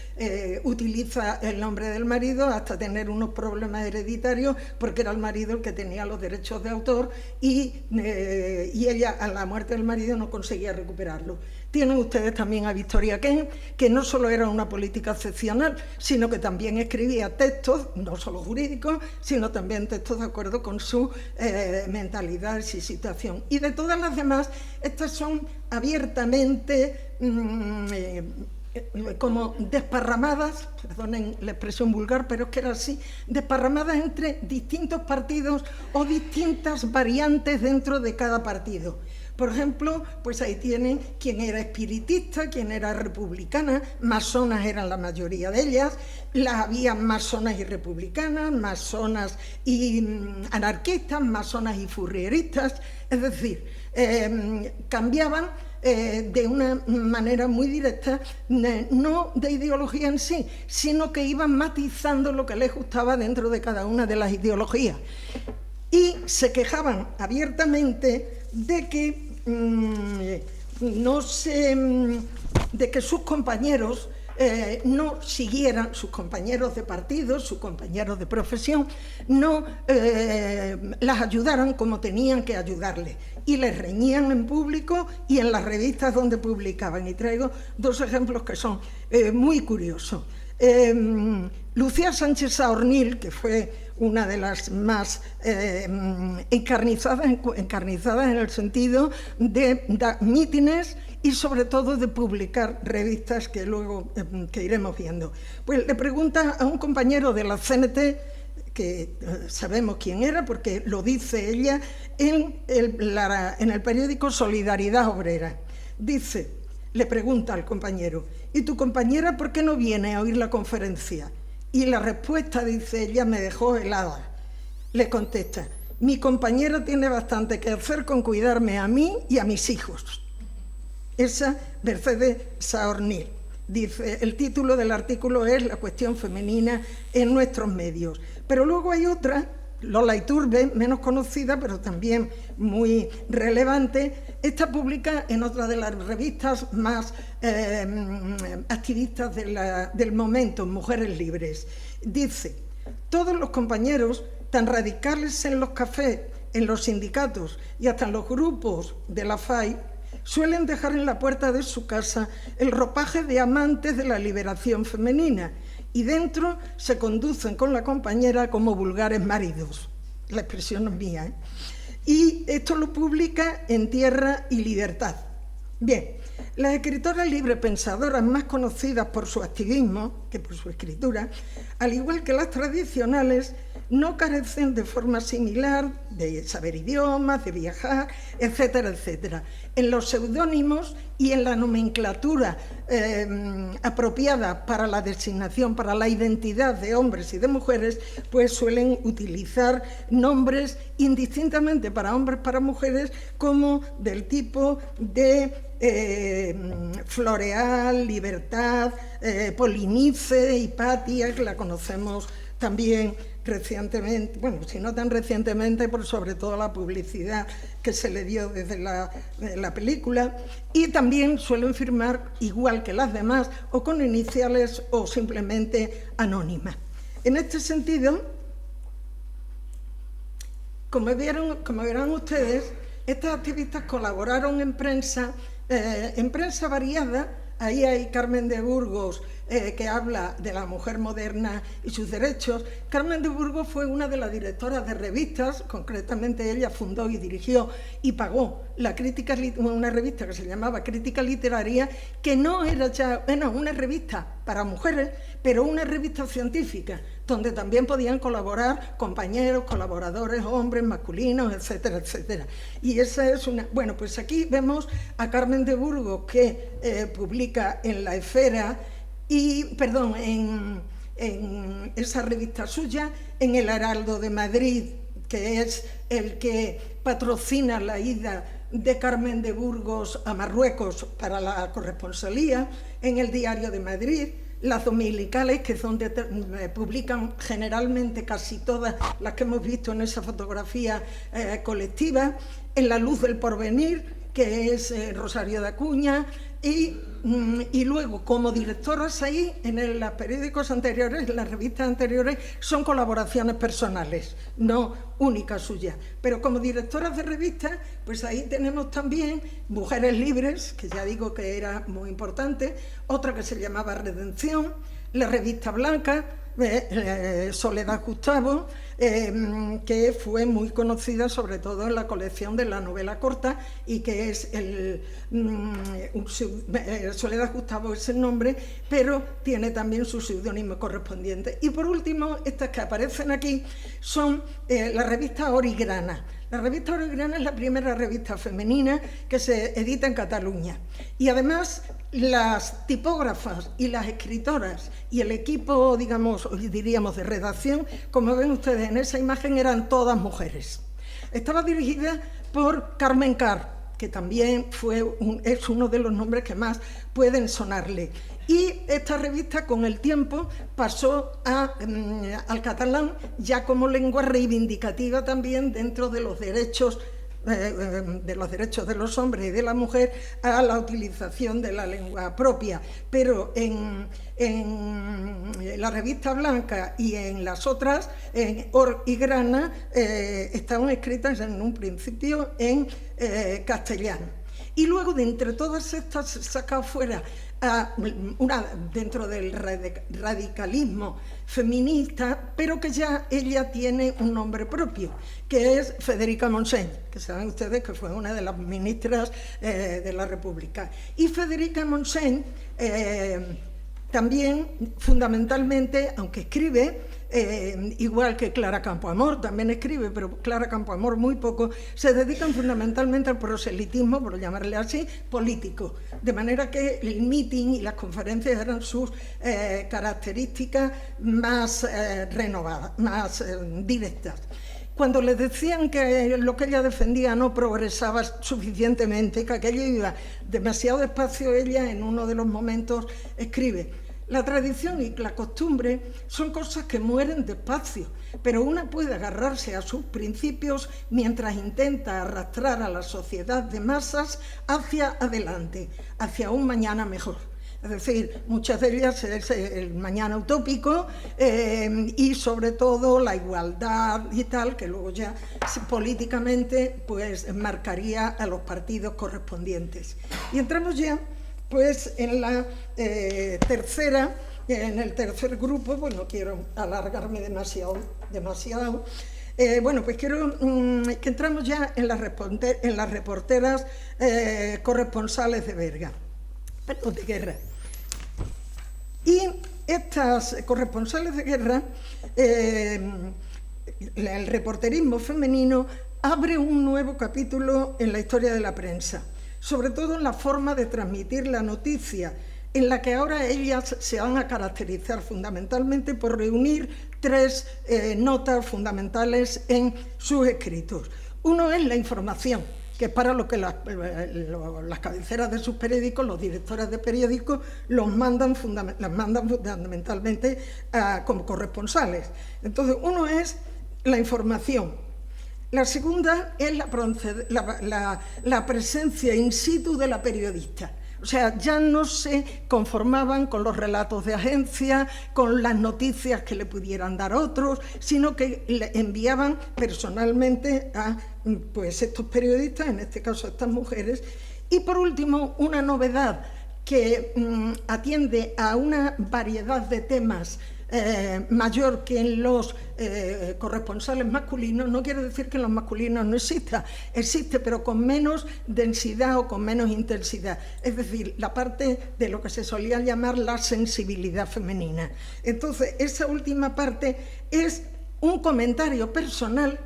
utiliza el nombre del marido hasta tener unos problemas hereditarios porque era el marido el que tenía los derechos de autor y ella a la muerte del marido no conseguía recuperarlo. Tienen ustedes también a Victoria Kent, que no solo era una política excepcional, sino que también escribía textos, no solo jurídicos, sino también textos de acuerdo con su mentalidad y situación. Y de todas las demás, estas son abiertamente como desparramadas, perdonen la expresión vulgar, pero es que era así, desparramadas entre distintos partidos o distintas variantes dentro de cada partido. Por ejemplo, pues ahí tienen quien era espiritista, quien era republicana, masonas eran la mayoría de ellas, había masonas y republicanas, masonas y anarquistas, masonas y furrieristas, es decir, cambiaban de una manera muy directa, no de ideología en sí, sino que iban matizando lo que les gustaba dentro de cada una de las ideologías. Y se quejaban abiertamente de que de que sus compañeros no siguieran, sus compañeros de partido, sus compañeros de profesión, no las ayudaran como tenían que ayudarles. Y les reñían en público y en las revistas donde publicaban. Y traigo dos ejemplos que son muy curiosos. Lucía Sánchez Saornil, que fue una de las más encarnizadas en el sentido de dar mítines y sobre todo de publicar revistas que luego que iremos viendo. Pues le pregunta a un compañero de la CNT, que sabemos quién era porque lo dice ella en el periódico Solidaridad Obrera. Le pregunta al compañero: ¿y tu compañera por qué no viene a oír la conferencia? Y la respuesta, dice ella, me dejó helada. Le contesta: mi compañera tiene bastante que hacer con cuidarme a mí y a mis hijos. Esa Mercedes Saornil. Dice, el título del artículo es La cuestión femenina en nuestros medios. Pero luego hay otra, Lola Iturbe, menos conocida, pero también muy relevante. Esta publica en otra de las revistas más activistas del momento, Mujeres Libres. Dice, todos los compañeros, tan radicales en los cafés, en los sindicatos y hasta en los grupos de la FAI, suelen dejar en la puerta de su casa el ropaje de amantes de la liberación femenina y dentro se conducen con la compañera como vulgares maridos. La expresión no es mía, ¿eh? Y esto lo publica en Tierra y Libertad. Bien, las escritoras librepensadoras más conocidas por su activismo que por su escritura, al igual que las tradicionales, no carecen de forma similar de saber idiomas, de viajar, etcétera, etcétera. En los seudónimos y en la nomenclatura apropiada para la designación, para la identidad de hombres y de mujeres, pues suelen utilizar nombres indistintamente para hombres, para mujeres, como del tipo de Floreal, Libertad, Polinice, Hipatia, que la conocemos también recientemente, bueno, si no tan recientemente, por sobre todo la publicidad que se le dio desde la película, y también suelen firmar igual que las demás, o con iniciales o simplemente anónimas. En este sentido, como verán ustedes, estas activistas colaboraron en prensa variada. Ahí hay Carmen de Burgos, que habla de la mujer moderna y sus derechos. Carmen de Burgos fue una de las directoras de revistas, concretamente ella fundó y dirigió y pagó una revista que se llamaba Crítica Literaria, que no era ya una revista para mujeres, pero una revista científica, donde también podían colaborar compañeros, colaboradores, hombres, masculinos, etcétera, etcétera. Y esa es una... Bueno, pues aquí vemos a Carmen de Burgos, que publica en La Esfera, en esa revista suya, en El Heraldo de Madrid, que es el que patrocina la ida de Carmen de Burgos a Marruecos para la corresponsalía, en El Diario de Madrid, las dominicales, que es donde publican generalmente casi todas las que hemos visto en esa fotografía colectiva, en La Luz del Porvenir, que es Rosario de Acuña, y luego como directoras ahí, en los periódicos anteriores, en las revistas anteriores, son colaboraciones personales, no únicas suyas. Pero como directoras de revistas, pues ahí tenemos también Mujeres Libres, que ya digo que era muy importante, otra que se llamaba Redención, la Revista Blanca, Soledad Gustavo, que fue muy conocida sobre todo en la colección de la novela corta, y que es Soledad Gustavo es el nombre, pero tiene también su seudónimo correspondiente. Y por último, estas que aparecen aquí son la revista Origrana. La revista Origrana es la primera revista femenina que se edita en Cataluña, y además las tipógrafas y las escritoras y el equipo, digamos, diríamos de redacción, como ven ustedes en esa imagen, eran todas mujeres. Estaba dirigida por Carmen Carr, que también es uno de los nombres que más pueden sonarle. Y esta revista con el tiempo pasó al catalán ya como lengua reivindicativa también dentro de los derechos de los hombres y de la mujer a la utilización de la lengua propia. Pero en la revista Blanca y en las otras, en Or y Grana, estaban escritas en un principio en castellano. Y luego de entre todas estas se saca fuera dentro del radicalismo feminista, pero que ya ella tiene un nombre propio, que es Federica Montseny, que saben ustedes que fue una de las ministras de la República. Y Federica Montseny también, fundamentalmente, aunque escribe, igual que Clara Campoamor, también escribe, pero Clara Campoamor muy poco, se dedican fundamentalmente al proselitismo, por llamarle así, político. De manera que el meeting y las conferencias eran sus características más renovadas, más directas. Cuando les decían que lo que ella defendía no progresaba suficientemente, que aquello iba demasiado despacio, ella en uno de los momentos escribe: la tradición y la costumbre son cosas que mueren despacio, pero una puede agarrarse a sus principios mientras intenta arrastrar a la sociedad de masas hacia adelante, hacia un mañana mejor. Es decir, muchas de ellas es el mañana utópico y sobre todo la igualdad y tal, que luego ya políticamente pues marcaría a los partidos correspondientes. Y entramos ya pues en la tercera, en el tercer grupo. Pues no quiero alargarme demasiado. Bueno, pues quiero que entramos ya en las reporteras corresponsales de guerra. Y estas corresponsales de guerra, el reporterismo femenino abre un nuevo capítulo en la historia de la prensa, sobre todo en la forma de transmitir la noticia, en la que ahora ellas se van a caracterizar fundamentalmente por reunir tres notas fundamentales en sus escritos. Uno es la información, que es para lo que las cabeceras de sus periódicos, los directores de periódicos, las mandan fundamentalmente como corresponsales. Entonces, uno es la información. La segunda es la presencia in situ de la periodista. O sea, ya no se conformaban con los relatos de agencia, con las noticias que le pudieran dar otros, sino que le enviaban personalmente a pues, estos periodistas, en este caso a estas mujeres. Y por último, una novedad que atiende a una variedad de temas mayor que en los corresponsales masculinos. No quiere decir que en los masculinos no existe, pero con menos densidad o con menos intensidad. Es decir, la parte de lo que se solía llamar la sensibilidad femenina. Entonces, esa última parte es un comentario personal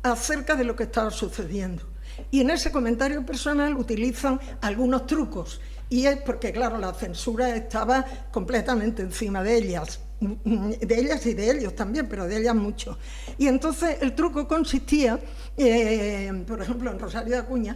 acerca de lo que estaba sucediendo. Y en ese comentario personal utilizan algunos trucos. Y es porque, claro, la censura estaba completamente encima de ellas y de ellos también, pero de ellas mucho. Y entonces el truco consistía, por ejemplo, en Rosario de Acuña,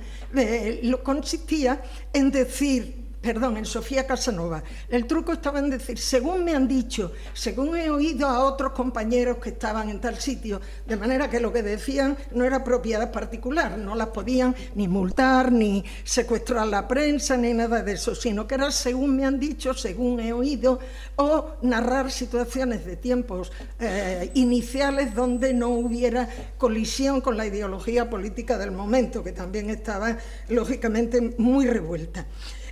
consistía en decir, en Sofía Casanova, el truco estaba en decir, según me han dicho, según he oído a otros compañeros que estaban en tal sitio, de manera que lo que decían no era propiedad particular, no las podían ni multar, ni secuestrar la prensa, ni nada de eso, sino que era según me han dicho, según he oído, o narrar situaciones de tiempos iniciales donde no hubiera colisión con la ideología política del momento, que también estaba, lógicamente, muy revuelta.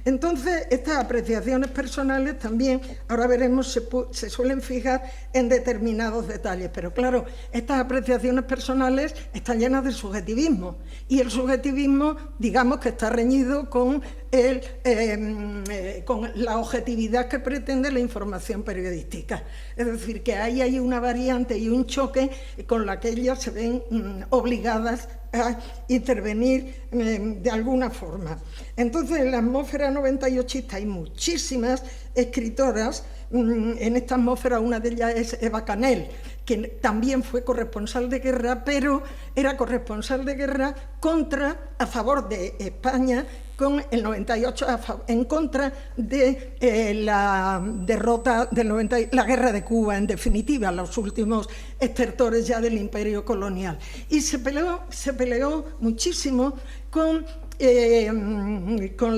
Entonces, estas apreciaciones personales también, ahora veremos, se suelen fijar en determinados detalles, pero claro, estas apreciaciones personales están llenas de subjetivismo, y el subjetivismo, digamos que está reñido con la objetividad que pretende la información periodística. Es decir, que ahí hay una variante y un choque con la que ellas se ven obligadas a intervenir de alguna forma. Entonces, en la atmósfera 98 hay muchísimas escritoras en esta atmósfera. Una de ellas es Eva Canel, que también fue corresponsal de guerra, pero era corresponsal de guerra a favor de España, con el 98 en contra de la derrota del 90, la guerra de Cuba, en definitiva, los últimos estertores ya del imperio colonial. Y se peleó muchísimo con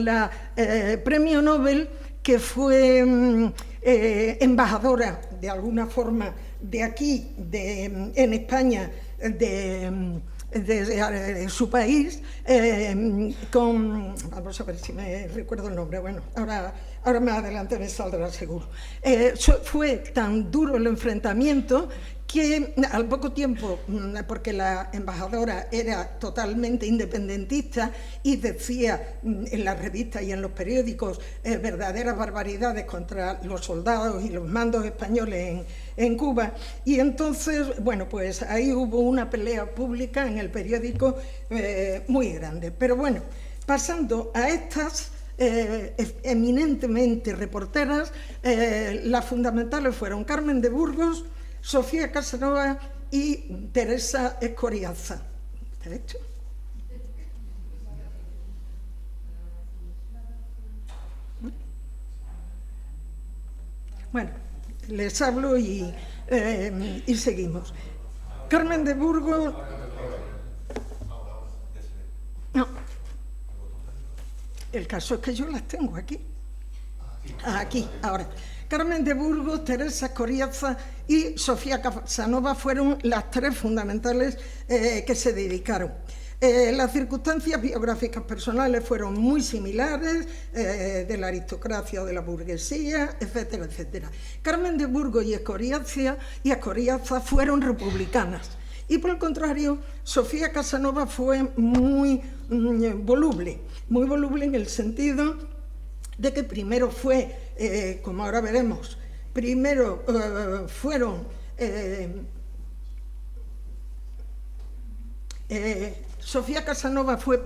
la premio Nobel, que fue embajadora, de alguna forma, de aquí, en España, de su país, vamos a ver si me recuerdo el nombre, bueno, ahora más adelante me saldrá seguro. Fue tan duro el enfrentamiento que al poco tiempo, porque la embajadora era totalmente independentista y decía en las revistas y en los periódicos verdaderas barbaridades contra los soldados y los mandos españoles en Cuba, y entonces, bueno, pues ahí hubo una pelea pública en el periódico muy grande. Pero bueno, pasando a estas eminentemente reporteras, las fundamentales fueron Carmen de Burgos, Sofía Casanova y Teresa Escoriaza. ¿De hecho? Bueno, les hablo y seguimos. Carmen de Burgos... No. El caso es que yo las tengo aquí. Aquí, ahora. Carmen de Burgos, Teresa Escoriaza y Sofía Casanova fueron las tres fundamentales que se dedicaron. Las circunstancias biográficas personales fueron muy similares, de la aristocracia o de la burguesía, etcétera, etcétera. Carmen de Burgos y Escoriaza fueron republicanas. Y por el contrario, Sofía Casanova fue muy voluble en el sentido de que primero fue, como ahora veremos, Sofía Casanova fue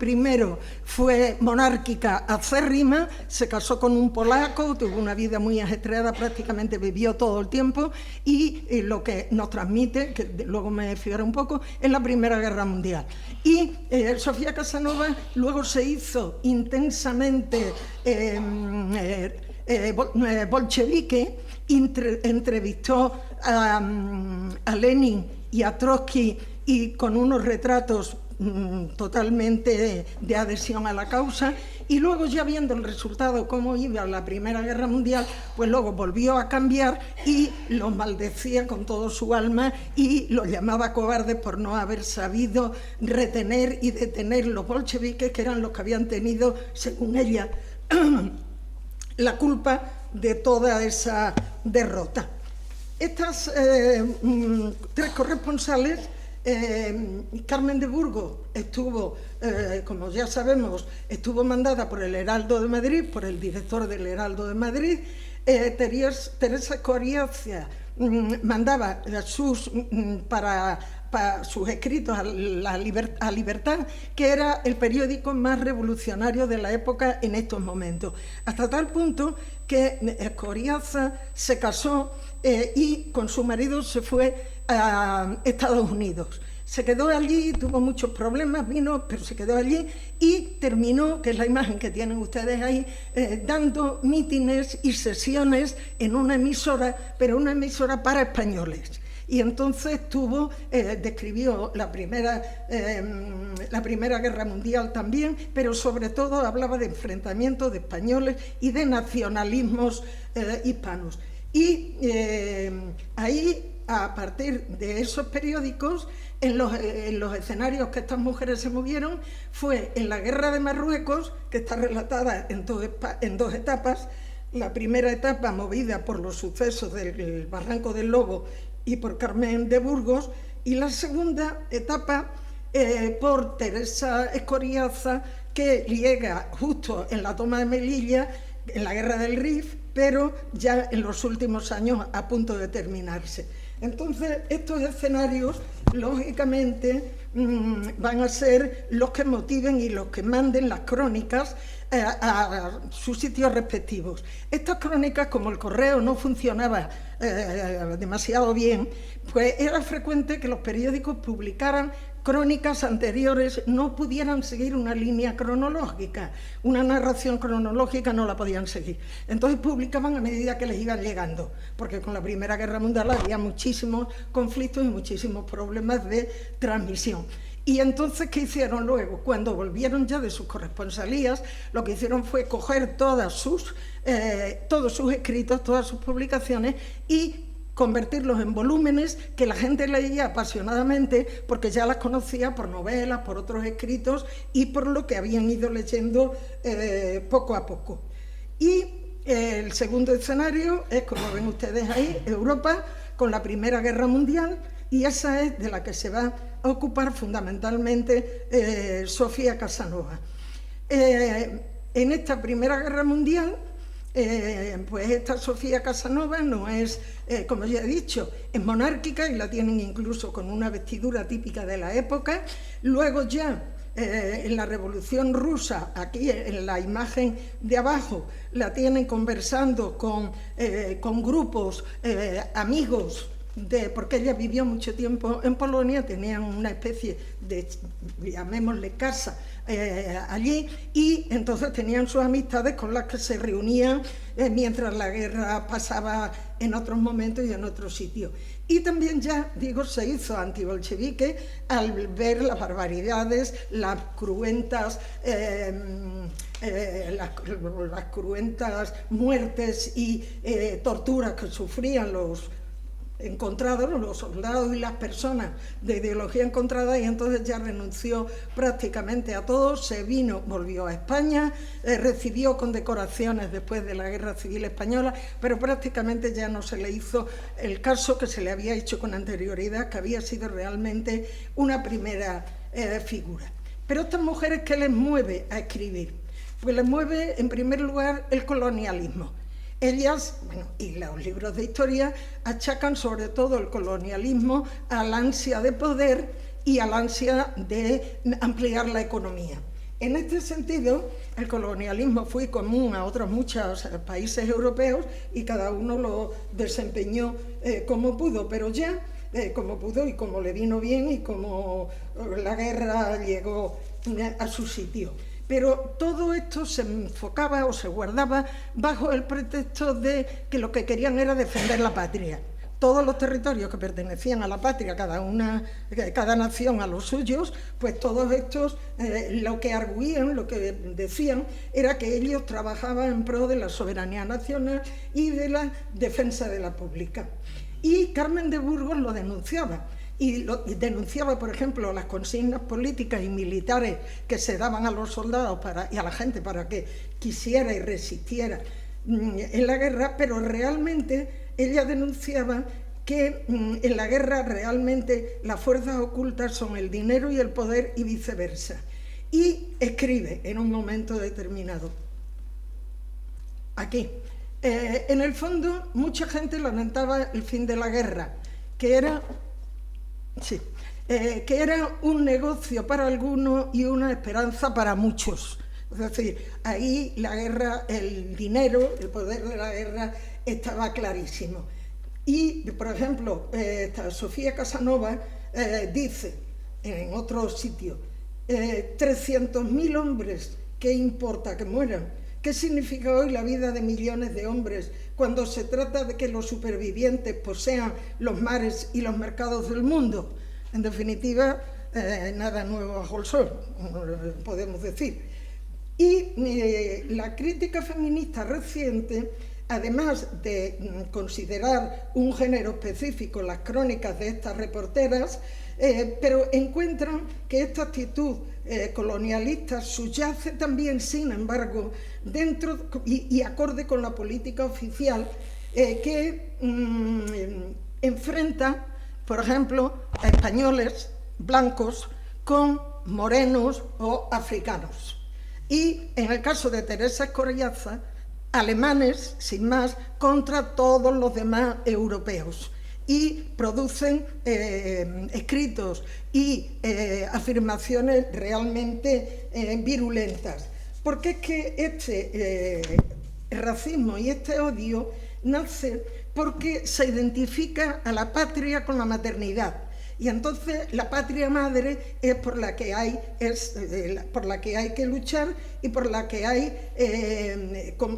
monárquica acérrima, se casó con un polaco, tuvo una vida muy ajetreada, prácticamente vivió todo el tiempo, y lo que nos transmite, que luego me fijaré un poco, es la Primera Guerra Mundial. Y Sofía Casanova luego se hizo intensamente bolchevique, entrevistó a Lenin y a Trotsky, y con unos retratos totalmente de adhesión a la causa, y luego, ya viendo el resultado, cómo iba la Primera Guerra Mundial, pues luego volvió a cambiar y los maldecía con todo su alma y los llamaba cobardes por no haber sabido retener y detener los bolcheviques, que eran los que habían tenido, según ella, la culpa de toda esa derrota. Estas tres corresponsales, Carmen de Burgos estuvo, como ya sabemos, estuvo mandada por el Heraldo de Madrid, por el director del Heraldo de Madrid. Teresa Escoriaza mandaba para sus escritos a Libertad, que era el periódico más revolucionario de la época en estos momentos, hasta tal punto que Escoriaza se casó y con su marido se fue a Estados Unidos. Se quedó allí, tuvo muchos problemas, vino, pero se quedó allí y terminó, que es la imagen que tienen ustedes ahí, dando mítines y sesiones en una emisora, pero una emisora para españoles. Y entonces describió la Primera Guerra Mundial también, pero sobre todo hablaba de enfrentamientos de españoles y de nacionalismos hispanos. Y ahí, a partir de esos periódicos, en los escenarios que estas mujeres se movieron, fue en la Guerra de Marruecos, que está relatada en dos etapas. La primera etapa movida por los sucesos del Barranco del Lobo y por Carmen de Burgos, y la segunda etapa por Teresa Escoriaza, que llega justo en la toma de Melilla, en la Guerra del Rif, pero ya en los últimos años a punto de terminarse. Entonces, estos escenarios, lógicamente, van a ser los que motiven y los que manden las crónicas a sus sitios respectivos. Estas crónicas, como el correo no funcionaba demasiado bien, pues era frecuente que los periódicos publicaran crónicas anteriores, no pudieran seguir una línea cronológica, una narración cronológica no la podían seguir. Entonces publicaban a medida que les iban llegando, porque con la Primera Guerra Mundial había muchísimos conflictos y muchísimos problemas de transmisión. Y entonces, ¿qué hicieron luego? Cuando volvieron ya de sus corresponsalías, lo que hicieron fue coger todos sus escritos, todas sus publicaciones y convertirlos en volúmenes que la gente leía apasionadamente porque ya las conocía por novelas, por otros escritos y por lo que habían ido leyendo poco a poco. Y el segundo escenario es, como ven ustedes ahí, Europa con la Primera Guerra Mundial, y esa es de la que se va a ocupar fundamentalmente Sofía Casanova. En esta Primera Guerra Mundial, pues esta Sofía Casanova no es, como ya he dicho, es monárquica y la tienen incluso con una vestidura típica de la época. Luego ya en la Revolución Rusa, aquí en la imagen de abajo, la tienen conversando con grupos amigos, porque ella vivió mucho tiempo en Polonia, tenían una especie de, llamémosle, casa allí, y entonces tenían sus amistades con las que se reunían mientras la guerra pasaba en otros momentos y en otros sitios. Y también ya, digo, se hizo antibolchevique al ver las barbaridades, las cruentas muertes y torturas que sufrían los soldados y las personas de ideología encontrada, y entonces ya renunció prácticamente a todo, volvió a España, recibió condecoraciones después de la Guerra Civil Española, pero prácticamente ya no se le hizo el caso que se le había hecho con anterioridad, que había sido realmente una primera figura. Pero a estas mujeres, ¿qué les mueve a escribir? Pues les mueve, en primer lugar, el colonialismo. Ellas, y los libros de historia, achacan sobre todo el colonialismo al ansia de poder y al ansia de ampliar la economía. En este sentido, el colonialismo fue común a otros muchos países europeos y cada uno lo desempeñó como pudo, pero ya como pudo y como le vino bien y como la guerra llegó a su sitio. Pero todo esto se enfocaba o se guardaba bajo el pretexto de que lo que querían era defender la patria. Todos los territorios que pertenecían a la patria, cada nación a los suyos, pues todos estos lo que arguían, lo que decían, era que ellos trabajaban en pro de la soberanía nacional y de la defensa de la pública. Y Carmen de Burgos lo denunciaba. Y denunciaba, por ejemplo, las consignas políticas y militares que se daban a los soldados y a la gente para que quisiera y resistiera en la guerra, pero realmente ella denunciaba que en la guerra realmente las fuerzas ocultas son el dinero y el poder y viceversa. Y escribe en un momento determinado, aquí, en el fondo mucha gente lamentaba el fin de la guerra, que era un negocio para algunos y una esperanza para muchos. Es decir, ahí la guerra, el dinero, el poder de la guerra estaba clarísimo. Y, por ejemplo, Sofía Casanova dice en otro sitio, 300.000 hombres, ¿qué importa que mueran? ¿Qué significa hoy la vida de millones de hombres cuando se trata de que los supervivientes posean los mares y los mercados del mundo? En definitiva, nada nuevo bajo el sol, podemos decir. Y la crítica feminista reciente, además de considerar un género específico las crónicas de estas reporteras, pero encuentran que esta actitud colonialista subyace también, sin embargo, dentro y acorde con la política oficial que enfrenta, por ejemplo, a españoles blancos con morenos o africanos. Y en el caso de Teresa Escoriaza, alemanes, sin más, contra todos los demás europeos. y producen escritos y afirmaciones realmente virulentas. Porque es que este racismo y este odio nace porque se identifica a la patria con la maternidad. Y entonces la patria madre es por la que hay que luchar y por la que hay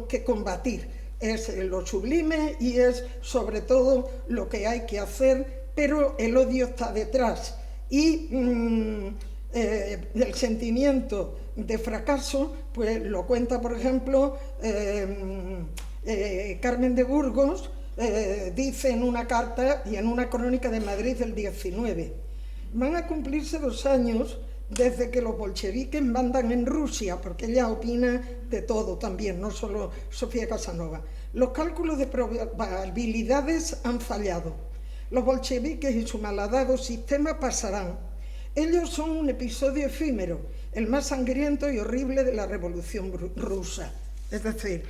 que combatir. Es lo sublime y es sobre todo lo que hay que hacer, pero el odio está detrás. Y el sentimiento de fracaso, pues lo cuenta, por ejemplo, Carmen de Burgos, dice en una carta y en una crónica de Madrid del 19: van a cumplirse 2 años desde que los bolcheviques mandan en Rusia, porque ella opina de todo también, no solo Sofía Casanova. Los cálculos de probabilidades han fallado. Los bolcheviques y su malhadado sistema pasarán. Ellos son un episodio efímero, el más sangriento y horrible de la Revolución Rusa. Es decir,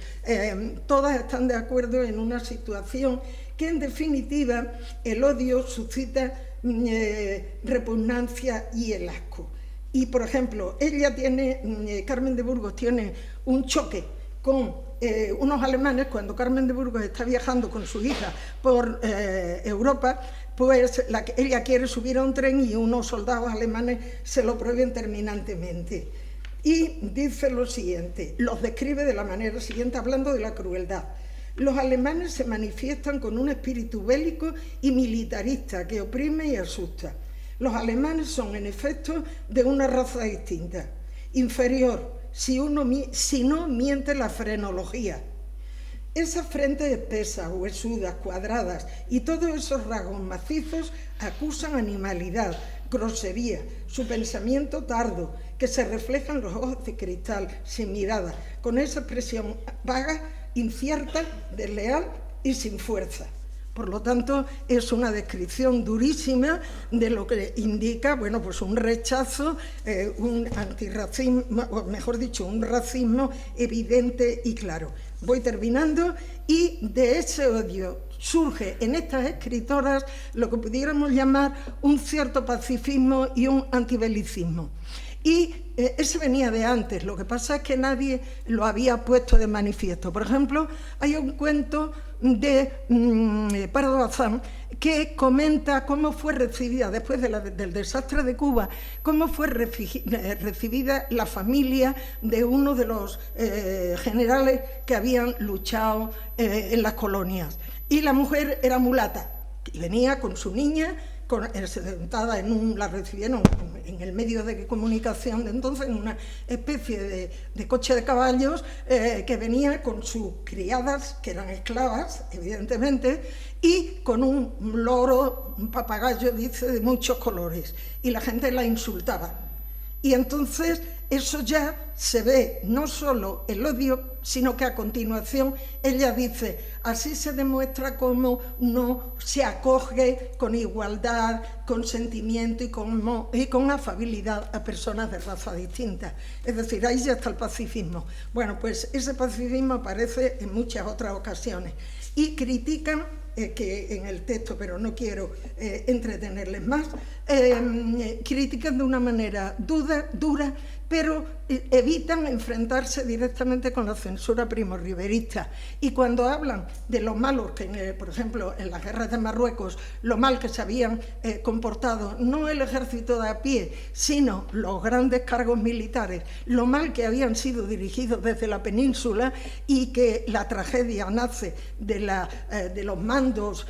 todas están de acuerdo en una situación que, en definitiva, el odio suscita repugnancia y el asco. Y, por ejemplo, Carmen de Burgos tiene un choque con unos alemanes cuando Carmen de Burgos está viajando con su hija por Europa. Pues ella quiere subir a un tren y unos soldados alemanes se lo prohíben terminantemente. Y dice lo siguiente, los describe de la manera siguiente, hablando de la crueldad. Los alemanes se manifiestan con un espíritu bélico y militarista que oprime y asusta. Los alemanes son, en efecto, de una raza distinta, inferior, si no miente la frenología. Esas frentes espesas, huesudas, cuadradas y todos esos rasgos macizos acusan animalidad, grosería, su pensamiento tardo, que se refleja en los ojos de cristal, sin mirada, con esa expresión vaga, incierta, desleal y sin fuerza. Por lo tanto, es una descripción durísima de lo que indica, bueno, pues un rechazo, un antirracismo, o mejor dicho, un racismo evidente y claro. Voy terminando, y de ese odio surge en estas escritoras lo que pudiéramos llamar un cierto pacifismo y un antibelicismo. Y ese venía de antes, lo que pasa es que nadie lo había puesto de manifiesto. Por ejemplo, hay un cuento de Pardo Bazán que comenta cómo fue recibida, después del desastre de Cuba, cómo fue recibida la familia de uno de los generales que habían luchado en las colonias. Y la mujer era mulata, y venía con su niña, sentada la recibieron en el medio de comunicación de entonces, en una especie de coche de caballos, que venía con sus criadas, que eran esclavas, evidentemente, y con un loro, un papagayo, dice, de muchos colores, y la gente la insultaba. Y entonces eso ya se ve, no solo el odio, sino que a continuación ella dice: así se demuestra cómo no se acoge con igualdad, con sentimiento y con afabilidad a personas de raza distinta. Es decir, ahí ya está el pacifismo. Bueno, pues ese pacifismo aparece en muchas otras ocasiones. Y critican, que en el texto, pero no quiero entretenerles más, critican de una manera dura, pero evitan enfrentarse directamente con la censura primorriverista. Y cuando hablan de lo malos que, por ejemplo, en las guerras de Marruecos, lo mal que se habían comportado, no el ejército de a pie, sino los grandes cargos militares, lo mal que habían sido dirigidos desde la península, y que la tragedia nace de los mandos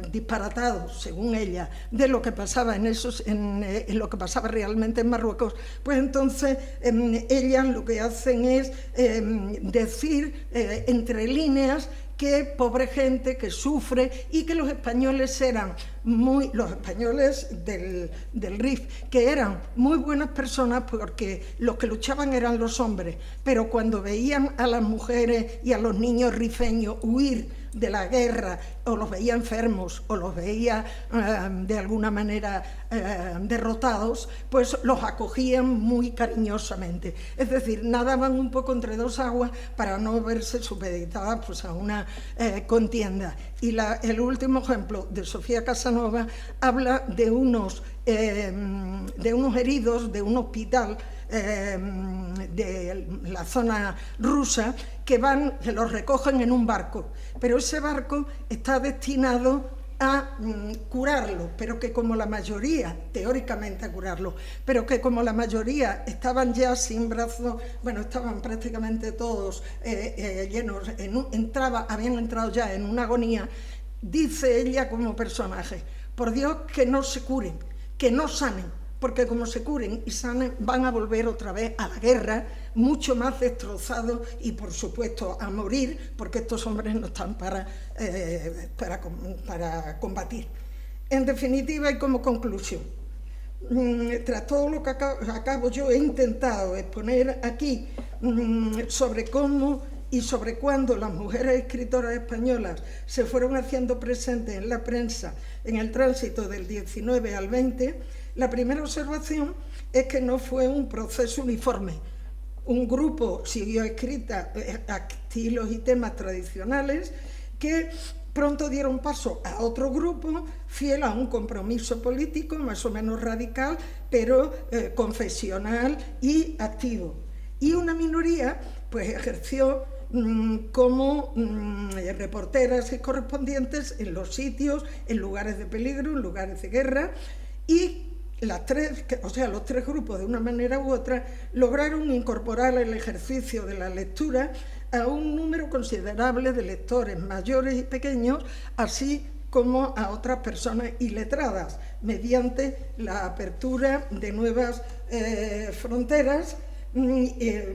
disparatados, según ella, de lo que pasaba en lo que pasaba realmente en Marruecos, pues entonces ellas lo que hacen es decir entre líneas que pobre gente que sufre, y que los españoles eran los españoles del RIF, que eran muy buenas personas porque los que luchaban eran los hombres, pero cuando veían a las mujeres y a los niños rifeños huir de la guerra, o los veía enfermos, o los veía de alguna manera derrotados, pues los acogían muy cariñosamente. Es decir, nadaban un poco entre dos aguas para no verse supeditadas pues, a una contienda. Y el último ejemplo de Sofía Casanova habla de unos heridos de un hospital de la zona rusa que los recogen en un barco, pero ese barco está destinado a curarlo, pero que como la mayoría, teóricamente a curarlo, pero que como la mayoría estaban ya sin brazos, bueno, estaban prácticamente todos llenos, habían entrado ya en una agonía, dice ella como personaje, por Dios que no se curen, que no sanen, porque como se curen y sanen van a volver otra vez a la guerra, mucho más destrozados y por supuesto a morir, porque estos hombres no están para combatir. En definitiva y como conclusión, tras todo lo que acabo yo he intentado exponer aquí sobre cómo y sobre cuándo las mujeres escritoras españolas se fueron haciendo presentes en la prensa en el tránsito del 19 al 20, la primera observación es que no fue un proceso uniforme. Un grupo siguió escrita a estilos y temas tradicionales que pronto dieron paso a otro grupo fiel a un compromiso político más o menos radical, pero confesional y activo. Y una minoría pues ejerció como reporteras y correspondientes en los sitios, en lugares de peligro, en lugares de guerra, y los tres grupos de una manera u otra lograron incorporar el ejercicio de la lectura a un número considerable de lectores mayores y pequeños, así como a otras personas iletradas, mediante la apertura de nuevas fronteras,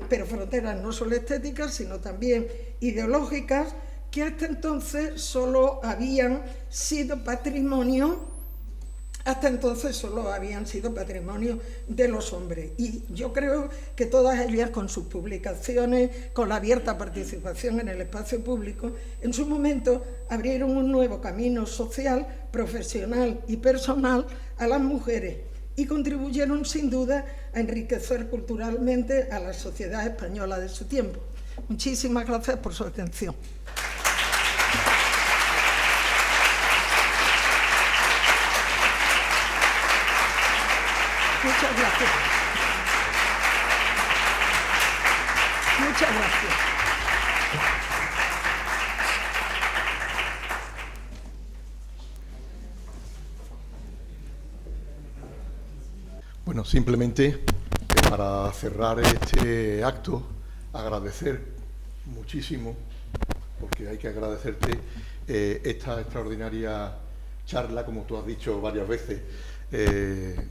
pero fronteras no solo estéticas, sino también ideológicas, que hasta entonces solo habían sido patrimonio de los hombres. Y yo creo que todas ellas, con sus publicaciones, con la abierta participación en el espacio público, en su momento abrieron un nuevo camino social, profesional y personal a las mujeres y contribuyeron sin duda a enriquecer culturalmente a la sociedad española de su tiempo. Muchísimas gracias por su atención. Muchas gracias. Muchas gracias. Bueno, simplemente para cerrar este acto, agradecer muchísimo, porque hay que agradecerte esta extraordinaria charla, como tú has dicho varias veces,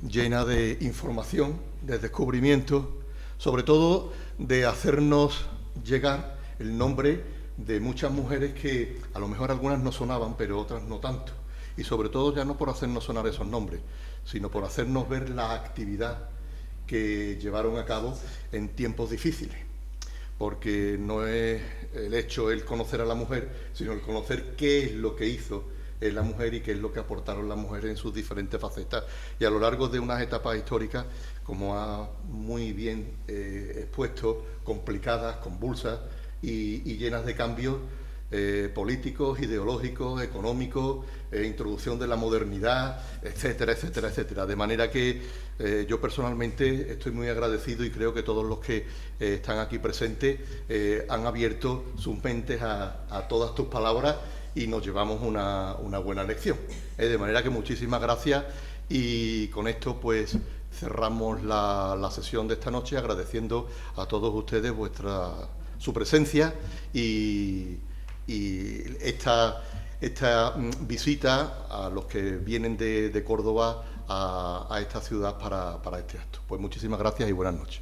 llena de información, de descubrimiento, sobre todo de hacernos llegar el nombre de muchas mujeres que a lo mejor algunas no sonaban, pero otras no tanto. Y sobre todo ya no por hacernos sonar esos nombres, sino por hacernos ver la actividad que llevaron a cabo en tiempos difíciles. Porque no es el hecho el conocer a la mujer, sino el conocer qué es lo que hizo la mujer y qué es lo que aportaron las mujeres en sus diferentes facetas. Y a lo largo de unas etapas históricas, como ha muy bien expuesto, complicadas, convulsas y llenas de cambios políticos, ideológicos, económicos, introducción de la modernidad, etcétera, etcétera, etcétera. De manera que yo personalmente estoy muy agradecido y creo que todos los que están aquí presentes han abierto sus mentes a todas tus palabras y nos llevamos una buena lección. De manera que muchísimas gracias y con esto pues cerramos la sesión de esta noche agradeciendo a todos ustedes su presencia y esta visita a los que vienen de Córdoba a esta ciudad para este acto. Pues muchísimas gracias y buenas noches.